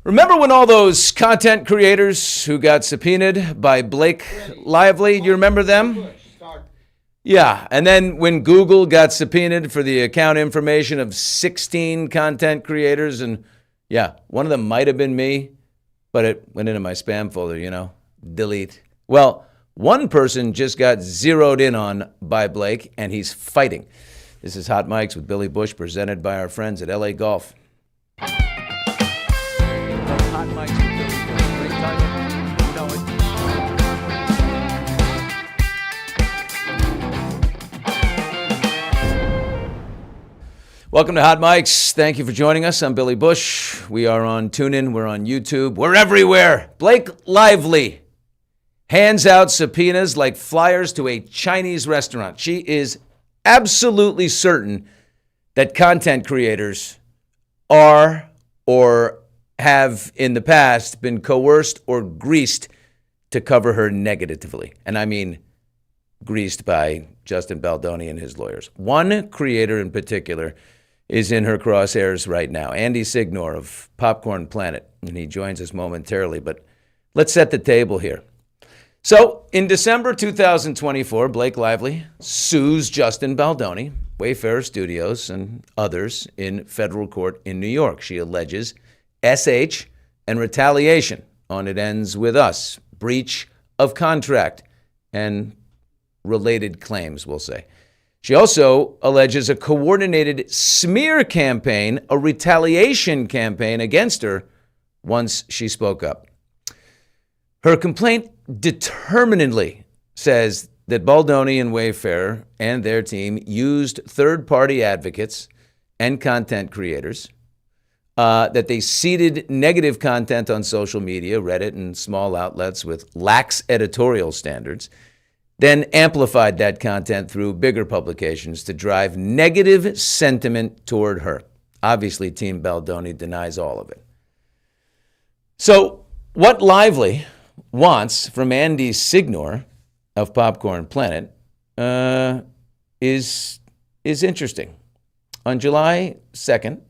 Remember when all those content creators who got subpoenaed by Blake Lively, you remember them? Yeah, and then when Google got subpoenaed for the account information of 16 content creators, and yeah, one of them might have been me, but it went into my spam folder, delete. Well, one person just got zeroed in on by Blake, and he's fighting. This is Hot Mics with Billy Bush, presented by our friends at LAGOLF. Hot Mics with Billy Bush. Great title. You know it. Welcome to Hot Mics. Thank you for joining us. I'm Billy Bush. We are on TuneIn. We're on YouTube. We're everywhere. Blake Lively hands out subpoenas like flyers to a Chinese restaurant. She is absolutely certain that content creators are or have in the past been coerced or greased to cover her negatively. And I mean greased by Justin Baldoni and his lawyers. One creator in particular is in her crosshairs right now, Andy Signore of Popcorn Planet, and he joins us momentarily. But let's set the table here. So in December 2024, Blake Lively sues Justin Baldoni, Wayfarer Studios, and others in federal court in New York. She alleges SH and retaliation on It Ends With Us, breach of contract, and related claims, we'll say. She also alleges a coordinated smear campaign, a retaliation campaign against her once she spoke up. Her complaint determinedly says that Baldoni and Wayfarer and their team used third-party advocates and content creators, that they seeded negative content on social media, Reddit, and small outlets with lax editorial standards, then amplified that content through bigger publications to drive negative sentiment toward her. Obviously, Team Baldoni denies all of it. So what Lively wants from Andy Signore of Popcorn Planet is interesting. On July 2nd,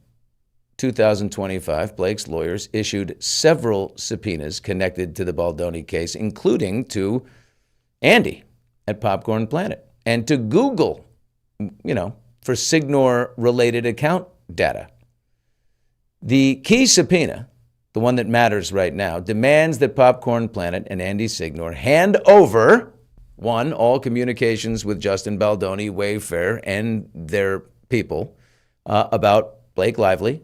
2025, Blake's lawyers issued several subpoenas connected to the Baldoni case, including to Andy at Popcorn Planet and to Google, for Signore-related account data. The key subpoena, the one that matters right now, demands that Popcorn Planet and Andy Signore hand over, one, all communications with Justin Baldoni, Wayfarer, and their people about Blake Lively,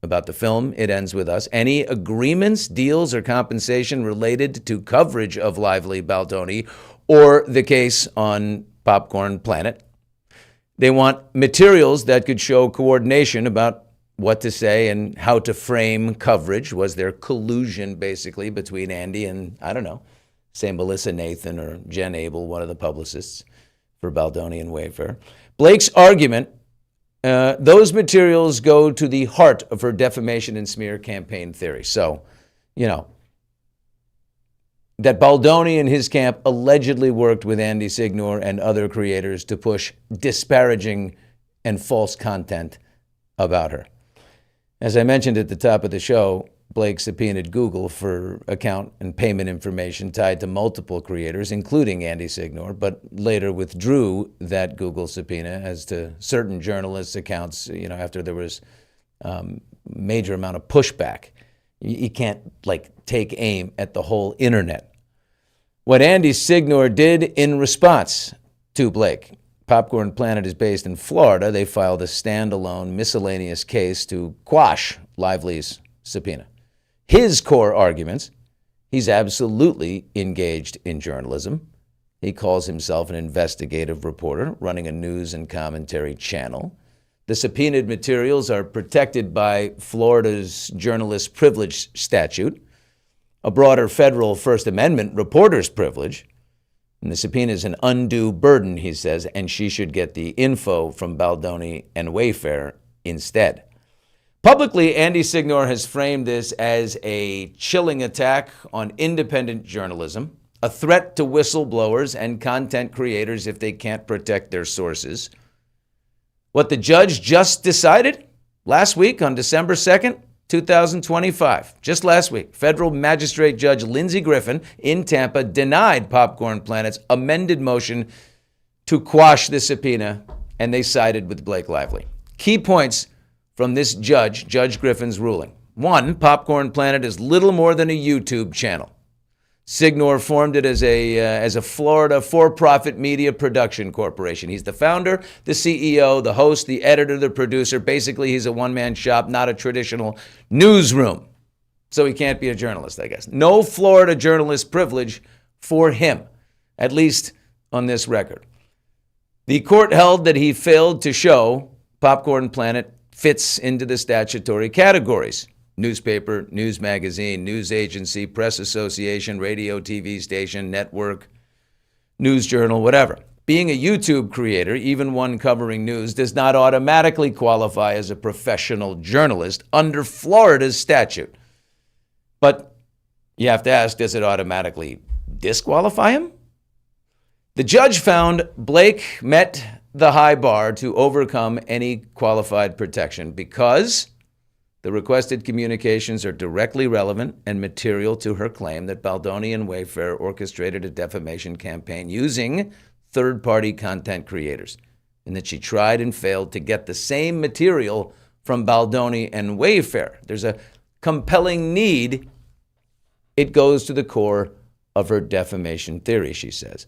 about the film It Ends With Us, any agreements, deals, or compensation related to coverage of Lively, Baldoni, or the case on Popcorn Planet. They want materials that could show coordination about what to say and how to frame coverage. Was there collusion, basically, between Andy and, say Melissa Nathan or Jen Abel, one of the publicists for Baldoni and Wayfarer? Blake's argument, those materials go to the heart of her defamation and smear campaign theory. So, that Baldoni and his camp allegedly worked with Andy Signore and other creators to push disparaging and false content about her. As I mentioned at the top of the show, Blake subpoenaed Google for account and payment information tied to multiple creators, including Andy Signore, but later withdrew that Google subpoena as to certain journalists' accounts, after there was major amount of pushback. You can't, take aim at the whole internet. What Andy Signore did in response to Blake, Popcorn Planet is based in Florida. They filed a standalone miscellaneous case to quash Lively's subpoena. His core arguments: he's absolutely engaged in journalism. He calls himself an investigative reporter running a news and commentary channel. The subpoenaed materials are protected by Florida's journalist privilege statute, a broader federal First Amendment reporter's privilege. And the subpoena is an undue burden, he says, and she should get the info from Baldoni and Wayfarer instead. Publicly, Andy Signore has framed this as a chilling attack on independent journalism, a threat to whistleblowers and content creators if they can't protect their sources. What the judge just decided last week on December 2nd, 2025, just last week, federal magistrate judge Lindsey Griffin in Tampa denied Popcorn Planet's amended motion to quash the subpoena, and they sided with Blake Lively. Key points from this Judge Griffin's ruling. 1, Popcorn Planet is little more than a YouTube channel. Signore formed it as a Florida for-profit media production corporation. He's the founder, the CEO, the host, the editor, the producer. Basically, he's a one-man shop, not a traditional newsroom. So he can't be a journalist, I guess. No Florida journalist privilege for him, at least on this record. The court held that he failed to show Popcorn Planet fits into the statutory categories: newspaper, news magazine, news agency, press association, radio, TV station, network, news journal, whatever. Being a YouTube creator, even one covering news, does not automatically qualify as a professional journalist under Florida's statute. But you have to ask, does it automatically disqualify him? The judge found Blake met the high bar to overcome any qualified protection because the requested communications are directly relevant and material to her claim that Baldoni and Wayfair orchestrated a defamation campaign using third-party content creators, and that she tried and failed to get the same material from Baldoni and Wayfair. There's a compelling need. It goes to the core of her defamation theory, she says.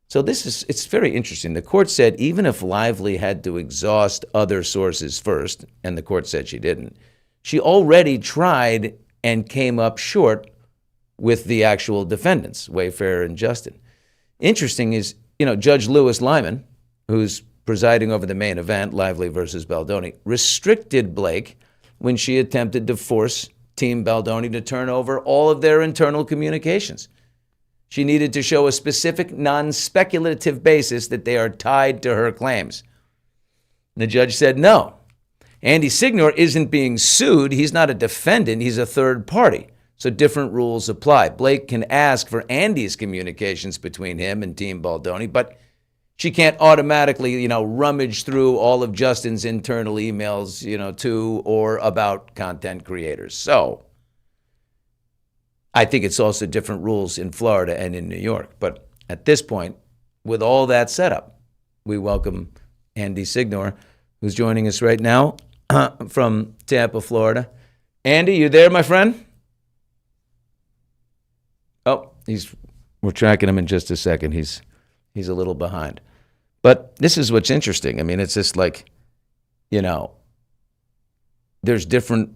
So it's very interesting. The court said even if Lively had to exhaust other sources first, and the court said she didn't, she already tried and came up short with the actual defendants, Wayfair and Justin. Interesting is, Judge Lewis Lyman, who's presiding over the main event, Lively versus Baldoni, restricted Blake when she attempted to force Team Baldoni to turn over all of their internal communications. She needed to show a specific non-speculative basis that they are tied to her claims. The judge said no. Andy Signore isn't being sued. He's not a defendant. He's a third party. So different rules apply. Blake can ask for Andy's communications between him and Team Baldoni, but she can't automatically, rummage through all of Justin's internal emails, to or about content creators. So I think it's also different rules in Florida and in New York. But at this point, with all that set up, we welcome Andy Signore, who's joining us right now from Tampa, Florida. Andy, you there, my friend? Oh, we're tracking him in just a second. He's a little behind. But this is what's interesting. I mean, it's just like, there's different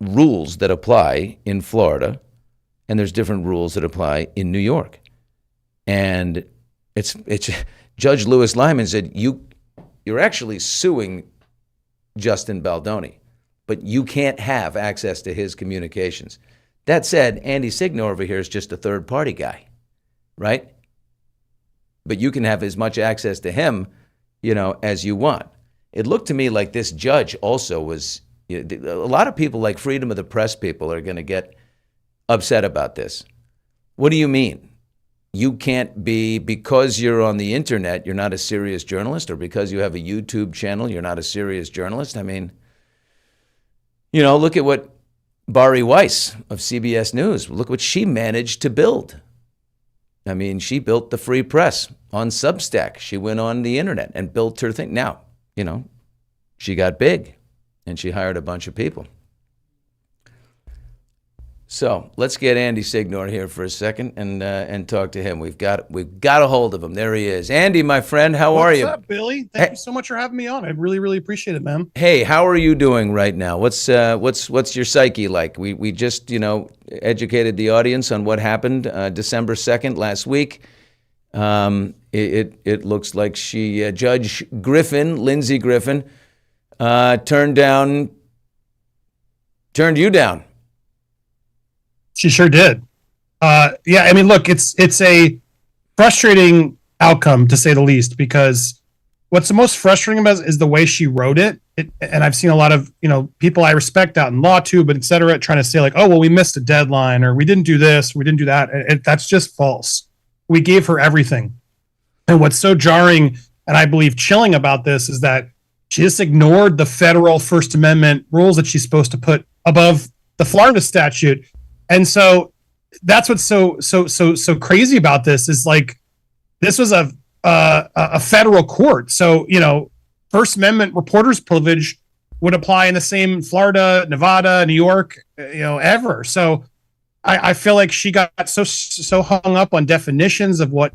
rules that apply in Florida, and there's different rules that apply in New York. And it's Judge Lewis Lyman said, you're actually suing Justin Baldoni, but you can't have access to his communications. That said, Andy Signore over here is just a third-party guy, right? But you can have as much access to him, as you want. It looked to me like this judge also was, a lot of people like freedom of the press people are going to get upset about this. What do you mean? You can't be, because you're on the internet, you're not a serious journalist, or because you have a YouTube channel, you're not a serious journalist? I mean, look at what Bari Weiss of CBS News, look what she managed to build. I mean, she built the free press on Substack. She went on the internet and built her thing. Now, she got big and she hired a bunch of people. So let's get Andy Signore here for a second and talk to him. We've got a hold of him. There he is. Andy, my friend, how are you? What's up, Billy? Thank you so much for having me on. I really, really appreciate it, man. Hey, how are you doing right now? What's your psyche like? We just educated the audience on what happened December 2nd last week. It looks like Judge Griffin, Lindsey Griffin, turned you down. She sure did. Yeah, I mean, look, it's a frustrating outcome, to say the least, because what's the most frustrating about it is the way she wrote it. And I've seen a lot of, people I respect out in law too, but et cetera, trying to say like, oh, well, we missed a deadline, or we didn't do this, we didn't do that. That's just false. We gave her everything. And what's so jarring and I believe chilling about this is that she just ignored the federal First Amendment rules that she's supposed to put above the Florida statute. And so that's what's so crazy about this is like, this was a federal court. So, First Amendment reporter's privilege would apply in the same Florida, Nevada, New York, ever. So I feel like she got so hung up on definitions of what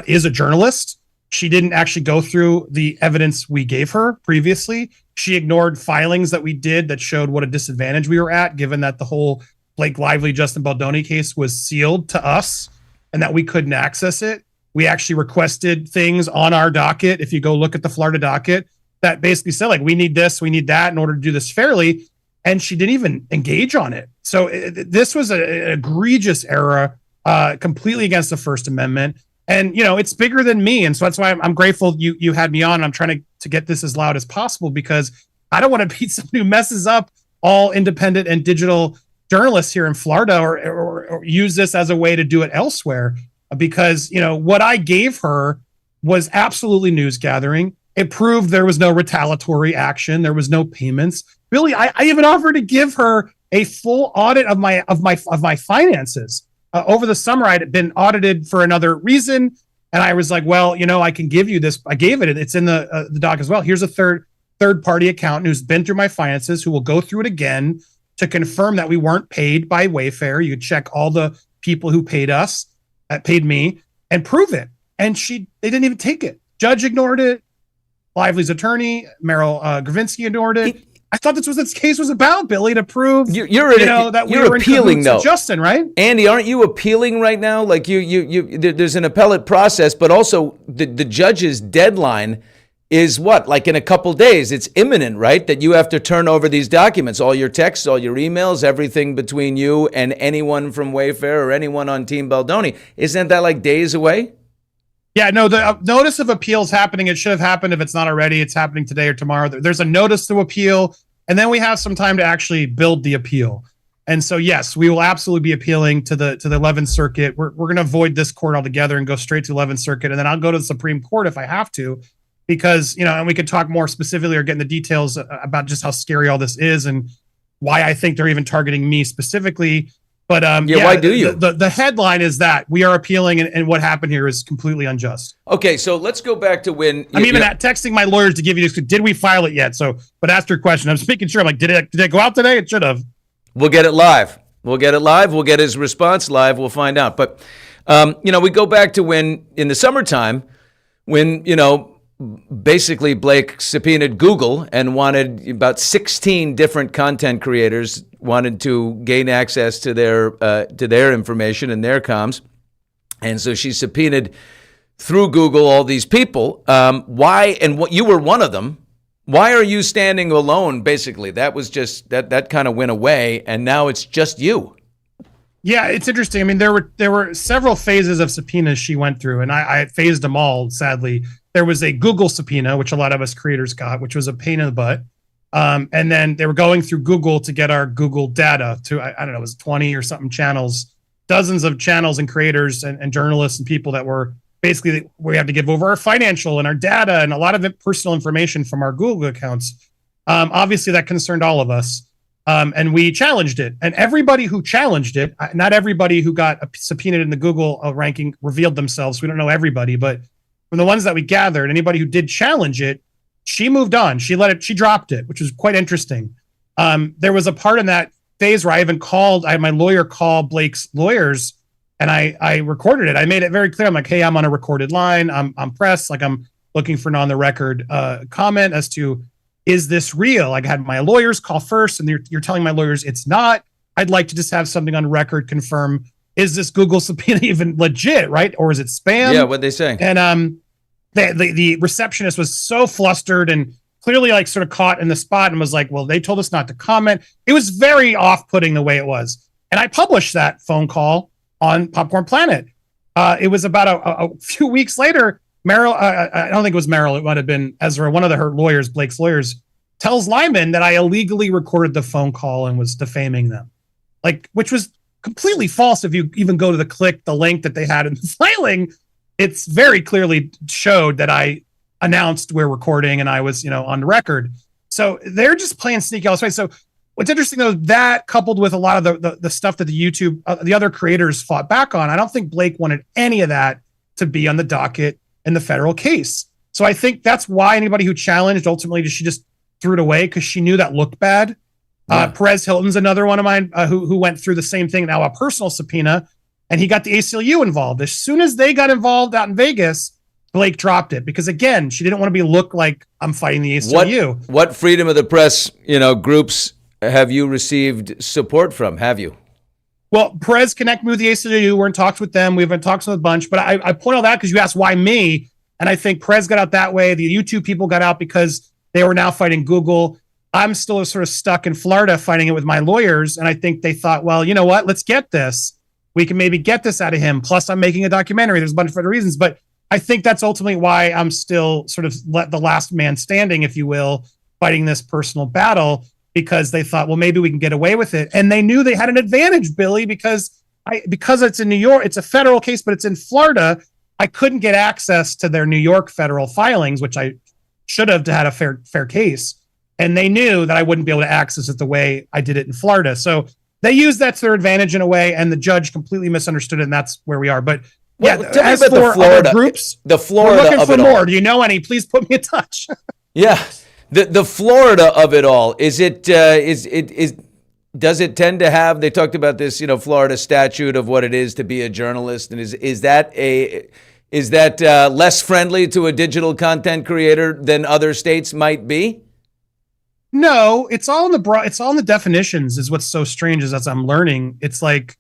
is a journalist. She didn't actually go through the evidence we gave her previously. She ignored filings that we did that showed what a disadvantage we were at, given that the whole Blake Lively, Justin Baldoni case was sealed to us and that we couldn't access it. We actually requested things on our docket. If you go look at the Florida docket, that basically said, like, we need this, we need that in order to do this fairly. And she didn't even engage on it. So this was an egregious error, completely against the First Amendment. And, it's bigger than me. And so that's why I'm grateful you had me on. I'm trying to get this as loud as possible, because I don't want to be someone who messes up all independent and digital journalists here in Florida or use this as a way to do it elsewhere. Because, what I gave her was absolutely news gathering. It proved there was no retaliatory action. There was no payments. Really, I even offered to give her a full audit of my finances. Over the summer, I'd been audited for another reason, and I was like, well, I can give you this. I gave it. It's in the doc as well. Here's a third party accountant who's been through my finances, who will go through it again to confirm that we weren't paid by Wayfair. You check all the people who paid us, paid me, and prove it. And they didn't even take it. Judge ignored it. Lively's attorney, Meryl Gravinsky, ignored it. I thought this case was about, Billy, to prove that we were appealing, though. Justin, right? Andy, aren't you appealing right now? Like there's an appellate process, but also the judge's deadline is what? Like in a couple days. It's imminent, right? That you have to turn over these documents, all your texts, all your emails, everything between you and anyone from Wayfair or anyone on Team Baldoni. Isn't that like days away? Yeah, no, the notice of appeal is happening. It should have happened if it's not already. It's happening today or tomorrow. There's a notice to appeal, and then we have some time to actually build the appeal. And so, yes, we will absolutely be appealing to the 11th Circuit. We're going to avoid this court altogether and go straight to 11th Circuit, and then I'll go to the Supreme Court if I have to, because, and we could talk more specifically or get into details about just how scary all this is and why I think they're even targeting me specifically. But why do you? The headline is that we are appealing, and what happened here is completely unjust. Okay, so let's go back to when I'm even texting my lawyers to give you this. Did we file it yet? So, but ask your question. I'm speaking sure. I'm like, did it go out today? It should have. We'll get it live. We'll get his response live. We'll find out. But we go back to when in the summertime, when basically Blake subpoenaed Google and wanted about 16 different content creators wanted to gain access to their information and their comms. And so she subpoenaed through Google all these people. Why, and what, you were one of them. Why are you standing alone, basically? That was just, that kind of went away, and now it's just you. Yeah, it's interesting. I mean, there were several phases of subpoenas she went through, and I phased them all, sadly. There was a Google subpoena, which a lot of us creators got, which was a pain in the butt. And then they were going through Google to get our Google data to, I don't know, it was 20 or something channels, dozens of channels and creators and journalists and people that were basically, we have to give over our financial and our data and a lot of personal information from our Google accounts. Obviously, that concerned all of us. And we challenged it. And everybody who challenged it, not everybody who got subpoenaed in the Google ranking revealed themselves. We don't know everybody, but from the ones that we gathered, anybody who did challenge it, she moved on. She dropped it, which was quite interesting. There was a part in that phase where I had my lawyer call Blake's lawyers, and I recorded it. I made it very clear. I'm like, hey, I'm on a recorded line. I'm pressed. Like, I'm looking for an on the record comment as to, is this real? I had my lawyers call first, and you're telling my lawyers it's not. I'd like to just have something on record confirm, is this Google subpoena even legit, right? Or is it spam? Yeah, what'd they say? And the receptionist was so flustered and clearly like sort of caught in the spot and was like, well, they told us not to comment. It was very off-putting the way it was. And I published that phone call on Popcorn Planet. It was about a few weeks later, Meryl, I don't think it was Meryl, it might have been Ezra, one of her lawyers, Blake's lawyers, tells Lyman that I illegally recorded the phone call and was defaming them. Like, which was completely false. If you even go to the link that they had in the filing, it's very clearly showed that I announced we're recording and I was, on the record. So they're just playing sneaky all this way. So what's interesting though, that coupled with a lot of the stuff that the YouTube, the other creators fought back on, I don't think Blake wanted any of that to be on the docket in the federal case. So I think that's why anybody who challenged, ultimately, she just threw it away because she knew that looked bad. Yeah. Perez Hilton's another one of mine who went through the same thing, now a personal subpoena, and he got the ACLU involved. As soon as they got involved out in Vegas, Blake dropped it because, again, she didn't want to look like I'm fighting the ACLU. What freedom of the press, groups have you received support from? Have you? Well, Perez connected me with the ACLU. We're in talks with them. We've been talking with a bunch, but I point all that because you asked why me, and I think Perez got out that way. The YouTube people got out because they were now fighting Google. I'm still sort of stuck in Florida fighting it with my lawyers, and I think they thought, well, you know what? Let's get this. We can maybe get this out of him. Plus, I'm making a documentary. There's a bunch of other reasons, but I think that's ultimately why I'm still sort of the last man standing, if you will, fighting this personal battle, because they thought, well, maybe we can get away with it. And they knew they had an advantage, Billy, because it's in New York, it's a federal case, but it's in Florida. I couldn't get access to their New York federal filings, which I should have to had a fair case. And they knew that I wouldn't be able to access it the way I did it in Florida. So they used that to their advantage in a way, and the judge completely misunderstood it, and that's where we are. But yeah, as for the Florida other groups, the Florida we're looking for more. All. Do you know any? Please put me in touch. Yeah, the Florida of it all. Is it does it tend to have? They talked about this, Florida statute of what it is to be a journalist, and is that less friendly to a digital content creator than other states might be? No, it's all in the definitions. Is what's so strange is as I'm learning, it's like,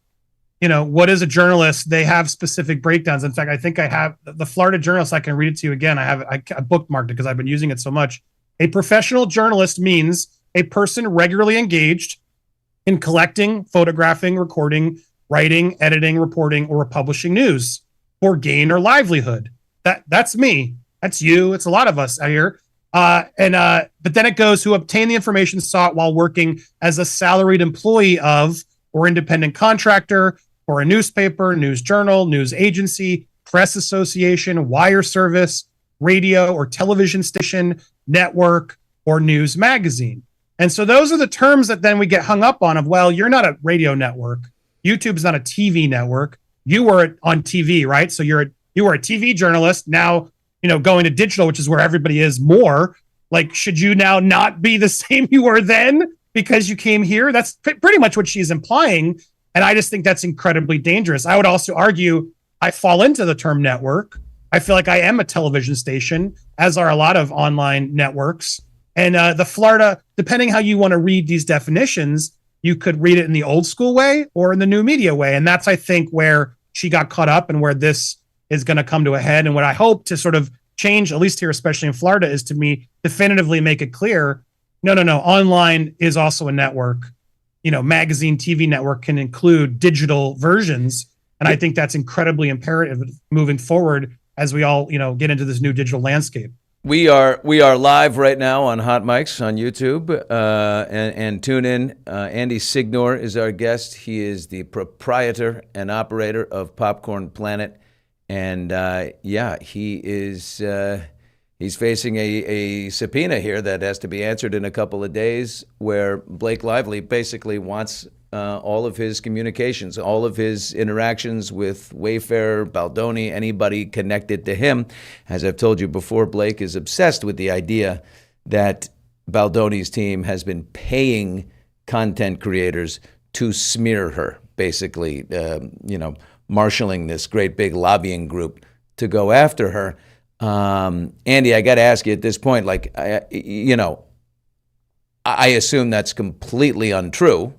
what is a journalist? They have specific breakdowns. In fact, I think I have the Florida Journalist. I can read it to you again. I bookmarked it because I've been using it so much. A professional journalist means a person regularly engaged in collecting, photographing, recording, writing, editing, reporting, or publishing news for gain or livelihood. That's me. That's you. It's a lot of us out here. But then it goes, who obtain the information sought while working as a salaried employee of or independent contractor for a newspaper, news journal, news agency, press association, wire service, radio or television station, network, or news magazine. And so those are the terms that then we get hung up on of, well, you're not a radio network. YouTube's not a TV network. You were on TV, right? So you were a TV journalist. Now, going to digital, which is where everybody is more. Like, should you now not be the same you were then because you came here? That's pretty much what she's implying. And I just think that's incredibly dangerous. I would also argue I fall into the term network. I feel like I am a television station, as are a lot of online networks. And the Florida, depending how you want to read these definitions, you could read it in the old school way or in the new media way. And that's, I think, where she got caught up and where this is going to come to a head. And what I hope to sort of change, at least here, especially in Florida, is to me definitively make it clear, no. Online is also a network. Magazine, TV network can include digital versions. And I think that's incredibly imperative moving forward as we all, get into this new digital landscape. We are live right now on Hot Mics on YouTube and TuneIn. Andy Signore is our guest. He is the proprietor and operator of Popcorn Planet. And he is he's facing a subpoena here that has to be answered in a couple of days, where Blake Lively basically wants all of his communications, all of his interactions with Wayfair, Baldoni, anybody connected to him. As I've told you before, Blake is obsessed with the idea that Baldoni's team has been paying content creators to smear her, basically, marshaling this great big lobbying group to go after her. Andy, I got to ask you at this point, I assume that's completely untrue,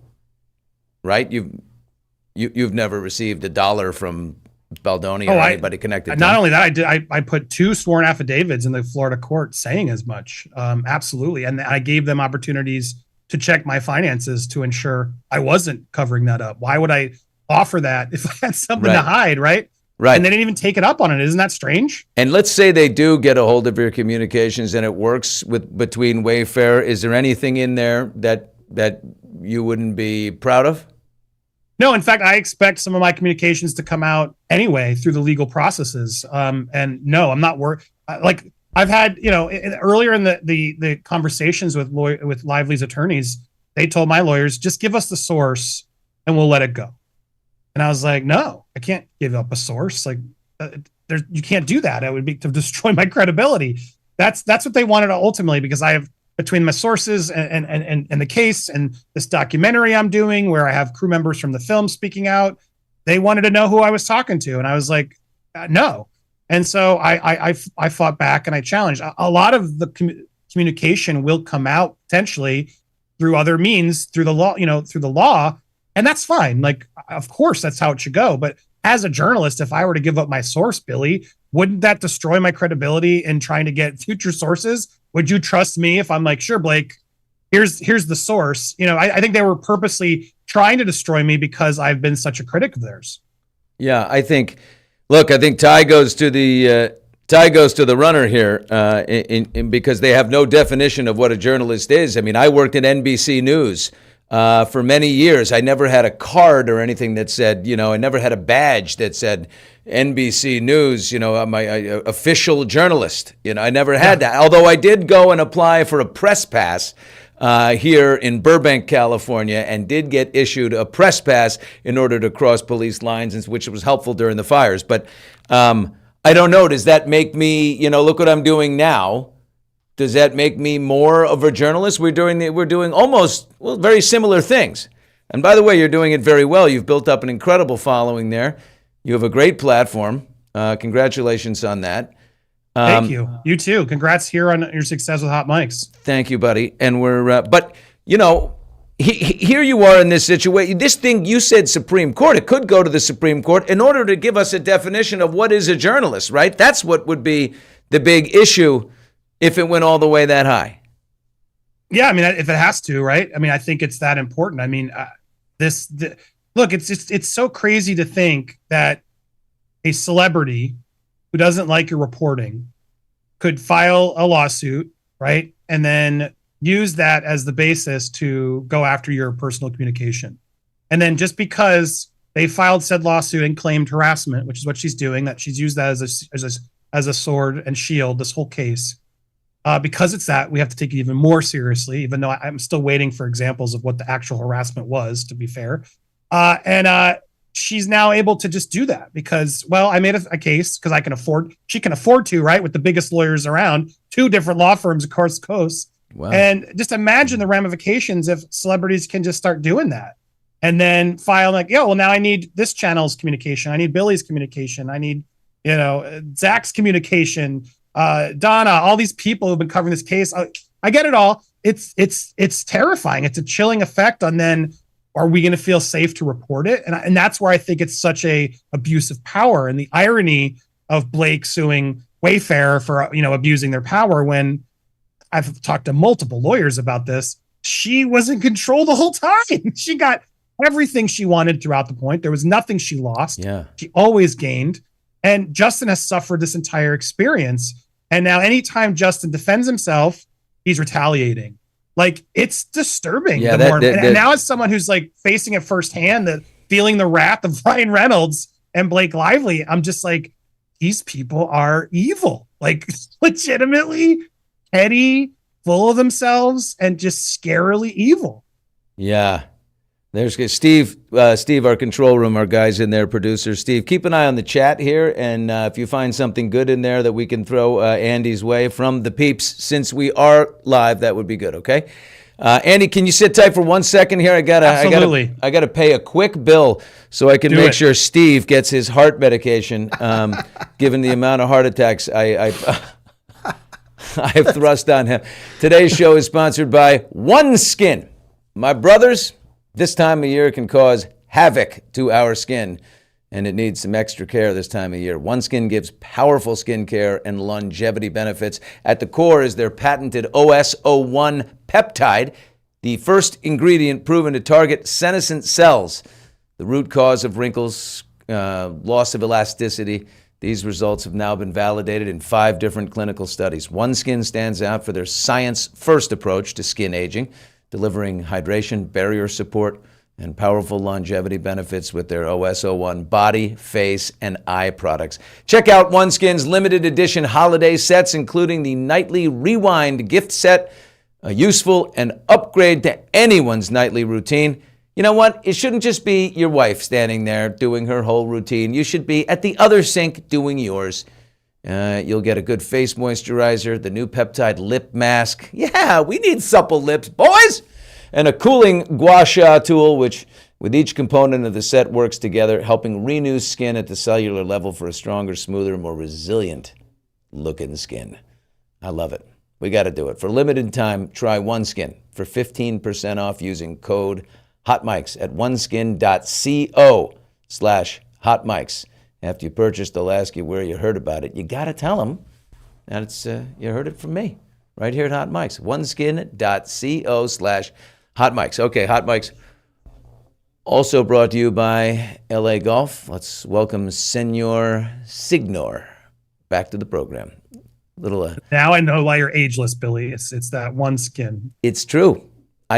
right? You've never received $1 from Baldoni or anybody connected to not him. Only that, I put 2 sworn affidavits in the Florida court saying as much. Absolutely. And I gave them opportunities to check my finances to ensure I wasn't covering that up. Why would I offer that if I had something to hide, right? Right. And they didn't even take it up on it. Isn't that strange? And let's say they do get a hold of your communications and it works between Wayfair. Is there anything in there that you wouldn't be proud of? No, in fact, I expect some of my communications to come out anyway through the legal processes. And no, I'm not worried. I've had, earlier in the conversations with Lively's attorneys, they told my lawyers, just give us the source and we'll let it go. And I was like, no, I can't give up a source. Like, you can't do that. It would be to destroy my credibility. That's what they wanted ultimately, because I have, between my sources and the case and this documentary I'm doing where I have crew members from the film speaking out, they wanted to know who I was talking to. And I was like, no. And so I fought back and I challenged. A lot of the communication will come out potentially through other means, through the law, through the law. And that's fine. Like, of course, that's how it should go. But as a journalist, if I were to give up my source, Billy, wouldn't that destroy my credibility in trying to get future sources? Would you trust me if I'm like, sure, Blake, here's the source? I think they were purposely trying to destroy me because I've been such a critic of theirs. Yeah, I think tie goes to the runner here because they have no definition of what a journalist is. I mean, I worked at NBC News for many years. I never had a card or anything that said, I never had a badge that said NBC News, I'm an official journalist. I never had that. Although I did go and apply for a press pass here in Burbank, California, and did get issued a press pass in order to cross police lines, which was helpful during the fires. But I don't know. Does that make me, look what I'm doing now? Does that make me more of a journalist? We're doing almost very similar things. And by the way, you're doing it very well. You've built up an incredible following there. You have a great platform. Congratulations on that. Thank you. You too. Congrats here on your success with Hot Mics. Thank you, buddy. And but here you are in this situation. This thing, you said Supreme Court. It could go to the Supreme Court in order to give us a definition of what is a journalist, right? That's what would be the big issue if it went all the way that high. Yeah, I mean, if it has to, right? I mean, I think it's that important. I mean, look, it's so crazy to think that a celebrity who doesn't like your reporting could file a lawsuit, right? And then use that as the basis to go after your personal communication. And then just because they filed said lawsuit and claimed harassment, which is what she's doing, that she's used that as a sword and shield, this whole case. Because it's that, we have to take it even more seriously, even though I'm still waiting for examples of what the actual harassment was, to be fair. And she's now able to just do that because, well, I made a case because she can afford to, right? With the biggest lawyers around, 2 different law firms across the coast. Wow. And just imagine the ramifications if celebrities can just start doing that and then file like, now I need this channel's communication. I need Billy's communication. I need, Zach's communication. Donna, all these people who've been covering this case. I get it all. It's terrifying. It's a chilling effect on then, are we going to feel safe to report it? And that's where I think it's such a abuse of power, and the irony of Blake suing Wayfair for, abusing their power, when I've talked to multiple lawyers about this. She was in control the whole time. She got everything she wanted throughout the point. There was nothing she lost. Yeah. She always gained. And Justin has suffered this entire experience. And now anytime Justin defends himself, he's retaliating. Like, it's disturbing. Yeah, and now as someone who's like facing it firsthand, feeling the wrath of Ryan Reynolds and Blake Lively, I'm just like, these people are evil. Like, legitimately petty, full of themselves, and just scarily evil. Yeah. There's Steve, our control room, our guys in there, producer Steve. Keep an eye on the chat here, and if you find something good in there that we can throw Andy's way from the peeps, since we are live, that would be good. Okay, Andy, can you sit tight for 1 second here? I gotta pay a quick bill so I can make sure Steve gets his heart medication. Given the amount of heart attacks I have thrust on him. Today's show is sponsored by ONESKIN. My brothers, this time of year can cause havoc to our skin, and it needs some extra care this time of year. ONESKIN gives powerful skin care and longevity benefits. At the core is their patented OS01 peptide, the first ingredient proven to target senescent cells, the root cause of wrinkles, loss of elasticity. These results have now been validated in 5 different clinical studies. ONESKIN stands out for their science-first approach to skin aging, delivering hydration, barrier support, and powerful longevity benefits with their OS01 body, face, and eye products. Check out ONESKIN's limited edition holiday sets, including the Nightly Rewind gift set, a useful and upgrade to anyone's nightly routine. You know what? It shouldn't just be your wife standing there doing her whole routine. You should be at the other sink doing yours. You'll get a good face moisturizer, the new peptide lip mask. Yeah, we need supple lips, boys! And a cooling gua sha tool, which with each component of the set works together, helping renew skin at the cellular level for a stronger, smoother, more resilient looking skin. I love it. We got to do it. For limited time, try OneSkin for 15% off using code HOTMICS at oneskin.co/hotmics. After you purchase, they'll ask you where you heard about it. You got to tell them that it's you heard it from me right here at Hot Mics. oneskin.co/hotmics. Okay, Hot Mics also brought to you by LAGOLF. Let's welcome Signore back to the program. Now I know why you're ageless, Billy. It's that OneSkin. It's true.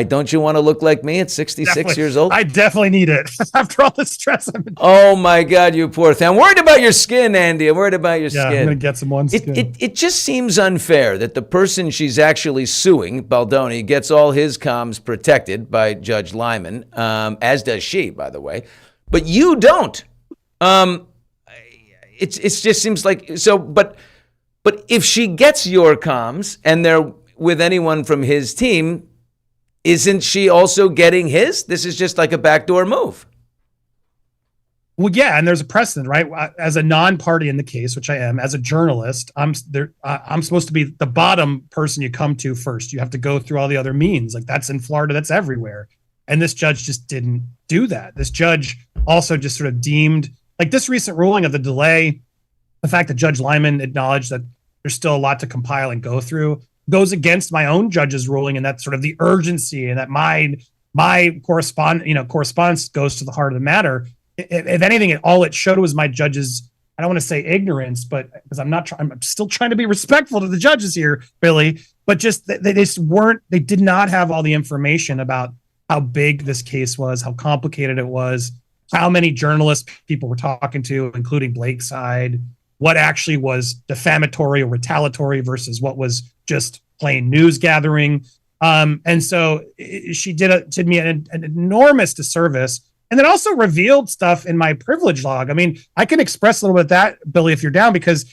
Don't you want to look like me at 66 years old? I definitely need it after all the stress I've been. Oh my God, you poor thing. I'm worried about your skin, Andy. I'm worried about your skin. I'm going to get some OneSkin. It just seems unfair that the person she's actually suing, Baldoni, gets all his comms protected by Judge Lyman, as does she, by the way, but you don't. It just seems like so. But if she gets your comms and they're with anyone from his team, isn't she also getting his? This is just like a backdoor move. Well, yeah, and there's a precedent, right? As a non-party in the case, which I am, as a journalist, I'm supposed to be the bottom person you come to first. You have to go through all the other means. Like that's in Florida, that's everywhere. And this judge just didn't do that. This judge also just sort of deemed, like this recent ruling of the delay, the fact that Judge Lyman acknowledged that there's still a lot to compile and go through, goes against my own judge's ruling, and that sort of the urgency and that my correspondence goes to the heart of the matter. If anything, all it showed was my judge's, I don't want to say ignorance, but because I'm still trying to be respectful to the judges here, Billy, but just they did not have all the information about how big this case was, how complicated it was, how many journalists people were talking to, including Blake's side, what actually was defamatory or retaliatory versus what was just plain news gathering. And so she did me an enormous disservice, and then also revealed stuff in my privilege log. I mean, I can express a little bit of that, Billy, if you're down, because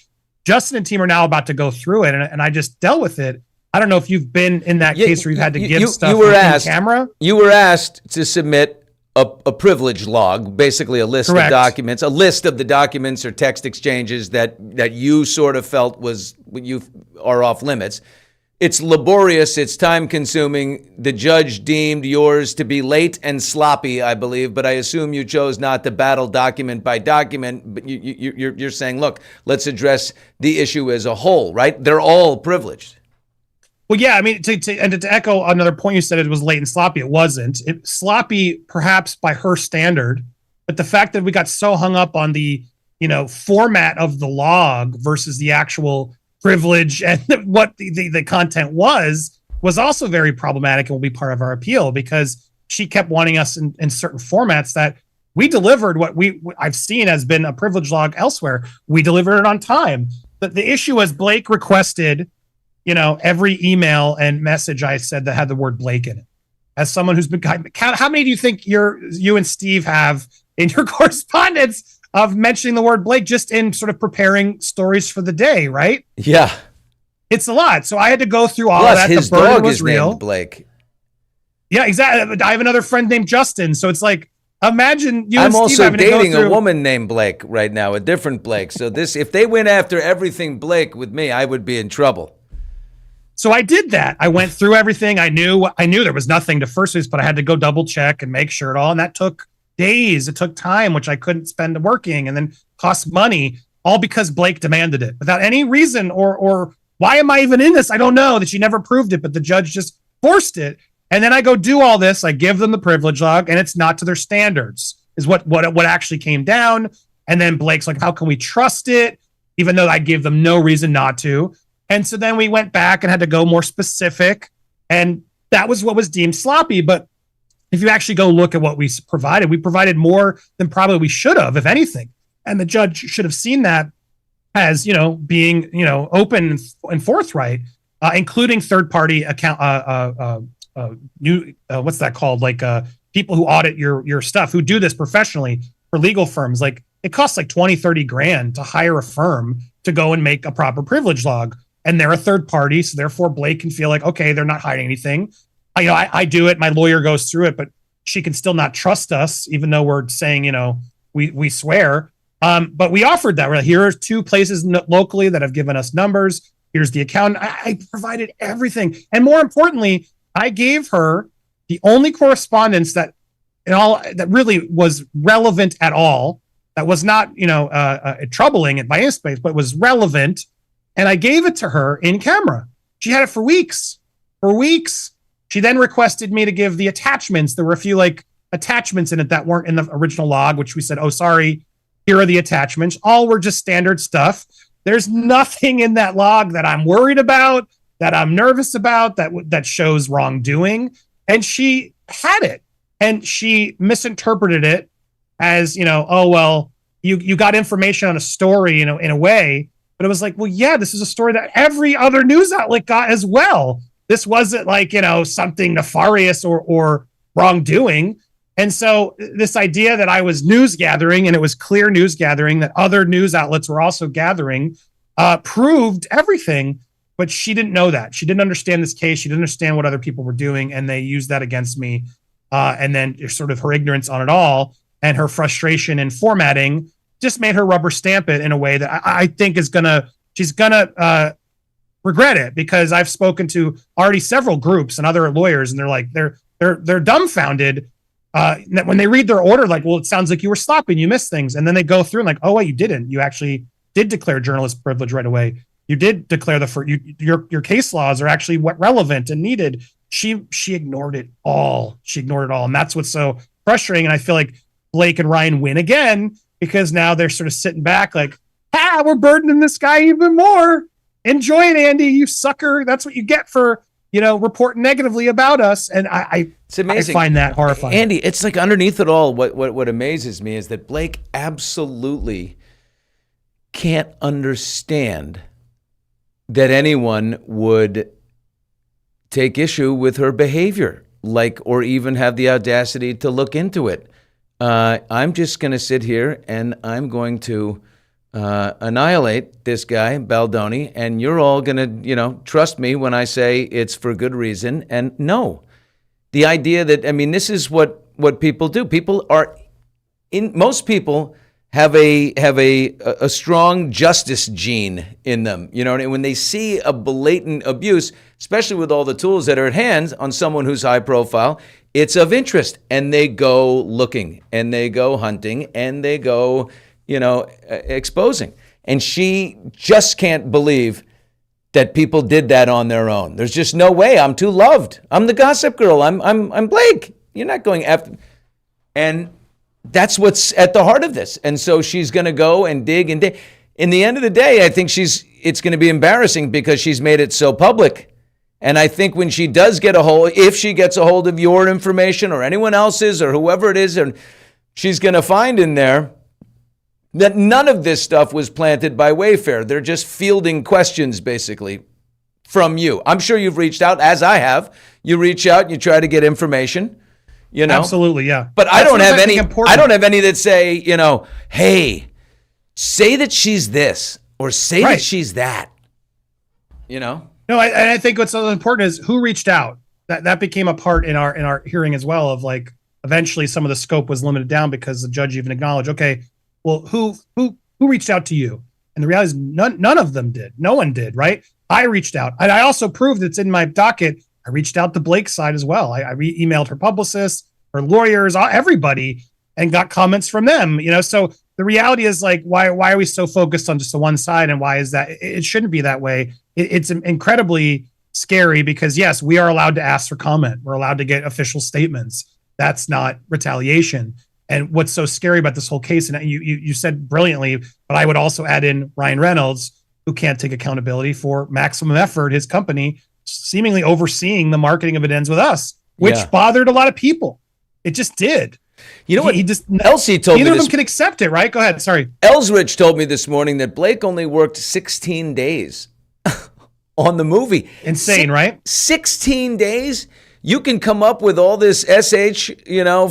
Justin and team are now about to go through it, and I just dealt with it. I don't know if you've been in that case where you've had to give stuff on camera. You were asked to submit a privilege log, basically a list Correct. of documents, a list of the documents or text exchanges that you sort of felt you are off limits. It's laborious. It's time consuming. The judge deemed yours to be late and sloppy, I believe, but I assume you chose not to battle document by document. But you're saying, look, let's address the issue as a whole, right? They're all privileged. Well, yeah, I mean, to echo another point you said, it was late and sloppy. It wasn't. Sloppy, perhaps by her standard, but the fact that we got so hung up on the, format of the log versus the actual privilege and what the content was also very problematic and will be part of our appeal, because she kept wanting us in certain formats that we delivered what I've seen has been a privilege log elsewhere. We delivered it on time. But the issue was Blake requested every email and message I said that had the word Blake in it. As someone who's been, how many do you think you and Steve have in your correspondence of mentioning the word Blake just in sort of preparing stories for the day, right? Yeah. It's a lot. So I had to go through all Plus, of that. His the burden dog was is real. named Blake. Yeah, exactly. I have another friend named Justin. So it's like, imagine you and I'm Steve also having to go dating through a woman named Blake right now, a different Blake. So if they went after everything Blake with me, I would be in trouble. So I did that. I went through everything. I knew there was nothing to first use, but I had to go double check and make sure it all. And that took days. It took time, which I couldn't spend working, and then cost money, all because Blake demanded it without any reason or why am I even in this? I don't know, that she never proved it, but the judge just forced it. And then I go do all this. I give them the privilege log, and it's not to their standards is what actually came down. And then Blake's like, how can we trust it? Even though I gave them no reason not to. And so then we went back and had to go more specific. And that was what was deemed sloppy. But if you actually go look at what we provided more than probably we should have, if anything. And the judge should have seen that as, being, open and forthright. including third-party account, what's that called? Like people who audit your stuff, who do this professionally for legal firms. Like it costs like 20, 30 grand to hire a firm to go and make a proper privilege log. And they're a third party. So therefore Blake can feel like, okay, they're not hiding anything. I do it. My lawyer goes through it, but she can still not trust us, even though we're saying, we swear. But we offered that. Right? Here are 2 places locally that have given us numbers. Here's the account. I provided everything. And more importantly, I gave her the only correspondence that really was relevant at all. That was not, troubling by any space, but was relevant. And I gave it to her in camera. She had it for weeks. She then requested me to give the attachments. There were a few attachments in it that weren't in the original log, which we said, oh, sorry, here are the attachments. All were just standard stuff. There's nothing in that log that I'm worried about, that I'm nervous about, that shows wrongdoing. And she had it. And she misinterpreted it as, oh, well, you got information on a story, in a way. But it was like, well, yeah, this is a story that every other news outlet got as well. This wasn't something nefarious or wrongdoing. And so this idea that I was news gathering, and it was clear news gathering, that other news outlets were also gathering, proved everything. But she didn't know that. She didn't understand this case. She didn't understand what other people were doing. And they used that against me. And then sort of her ignorance on it all and her frustration in formatting just made her rubber stamp it in a way that I think she's gonna regret it, because I've spoken to already several groups and other lawyers, and they're like, they're dumbfounded when they read their order, like, well, it sounds like you were sloppy and you missed things. And then they go through and like, oh, wait, you didn't. You actually did declare journalist privilege right away. You did declare your case laws are actually what relevant and needed. She ignored it all. And that's what's so frustrating. And I feel like Blake and Ryan win again, because now they're sort of sitting back like, we're burdening this guy even more. Enjoy it, Andy, you sucker. That's what you get for, reporting negatively about us. And it's amazing. I find that horrifying. Andy, it's like underneath it all, what amazes me is that Blake absolutely can't understand that anyone would take issue with her behavior, or even have the audacity to look into it. I'm just going to sit here and I'm going to annihilate this guy, Baldoni, and you're all going to, trust me when I say it's for good reason. And no, the idea that, this is what people do. Most people have a strong justice gene in them, and when they see a blatant abuse, especially with all the tools that are at hand on someone who's high profile, it's of interest, and they go looking, and they go hunting, and they go, exposing. And she just can't believe that people did that on their own. There's just no way. I'm too loved. I'm the gossip girl. I'm Blake. You're not going after. And that's what's at the heart of this. And so she's going to go and dig and dig. In the end of the day, I think it's going to be embarrassing because she's made it so public. And I think when she does get if she gets a hold of your information or anyone else's or whoever it is, and she's going to find in there that none of this stuff was planted by Wayfair. They're just fielding questions, basically, from you. I'm sure you've reached out, as I have. You reach out and you try to get information. Absolutely, yeah. But I don't have any. I don't have any that say, hey, say that she's this or say that she's that. No, I think what's so important is who reached out. That became a part in our hearing as well. Of eventually some of the scope was limited down because the judge even acknowledged, okay, well, who reached out to you? And the reality is none of them did. No one did, right? I reached out, and I also proved it's in my docket. I reached out to Blake's side as well. I emailed her publicist, her lawyers, everybody, and got comments from them. So the reality is why are we so focused on just the one side, and why is that? It shouldn't be that way. It's incredibly scary because yes, we are allowed to ask for comment. We're allowed to get official statements. That's not retaliation. And what's so scary about this whole case, and you said brilliantly, but I would also add in Ryan Reynolds, who can't take accountability for Maximum Effort, his company, seemingly overseeing the marketing of It Ends With Us, which bothered a lot of people. It just did. You know what? Elsie told me neither of them can accept it, right? Go ahead. Sorry. Ellsrich told me this morning that Blake only worked 16 days on the movie. Insane, right? 16 days? You can come up with all this SH,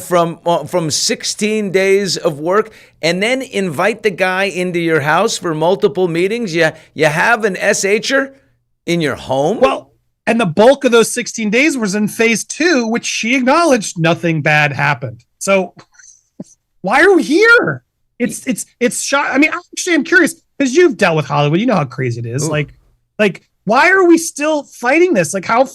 from 16 days of work and then invite the guy into your house for multiple meetings. You have an SHer in your home? Well, and the bulk of those 16 days was in phase 2, which she acknowledged nothing bad happened. So why are we here? It's shot. I mean, actually, I'm curious because you've dealt with Hollywood. You know how crazy it is. Ooh. Like, why are we still fighting this? Like, how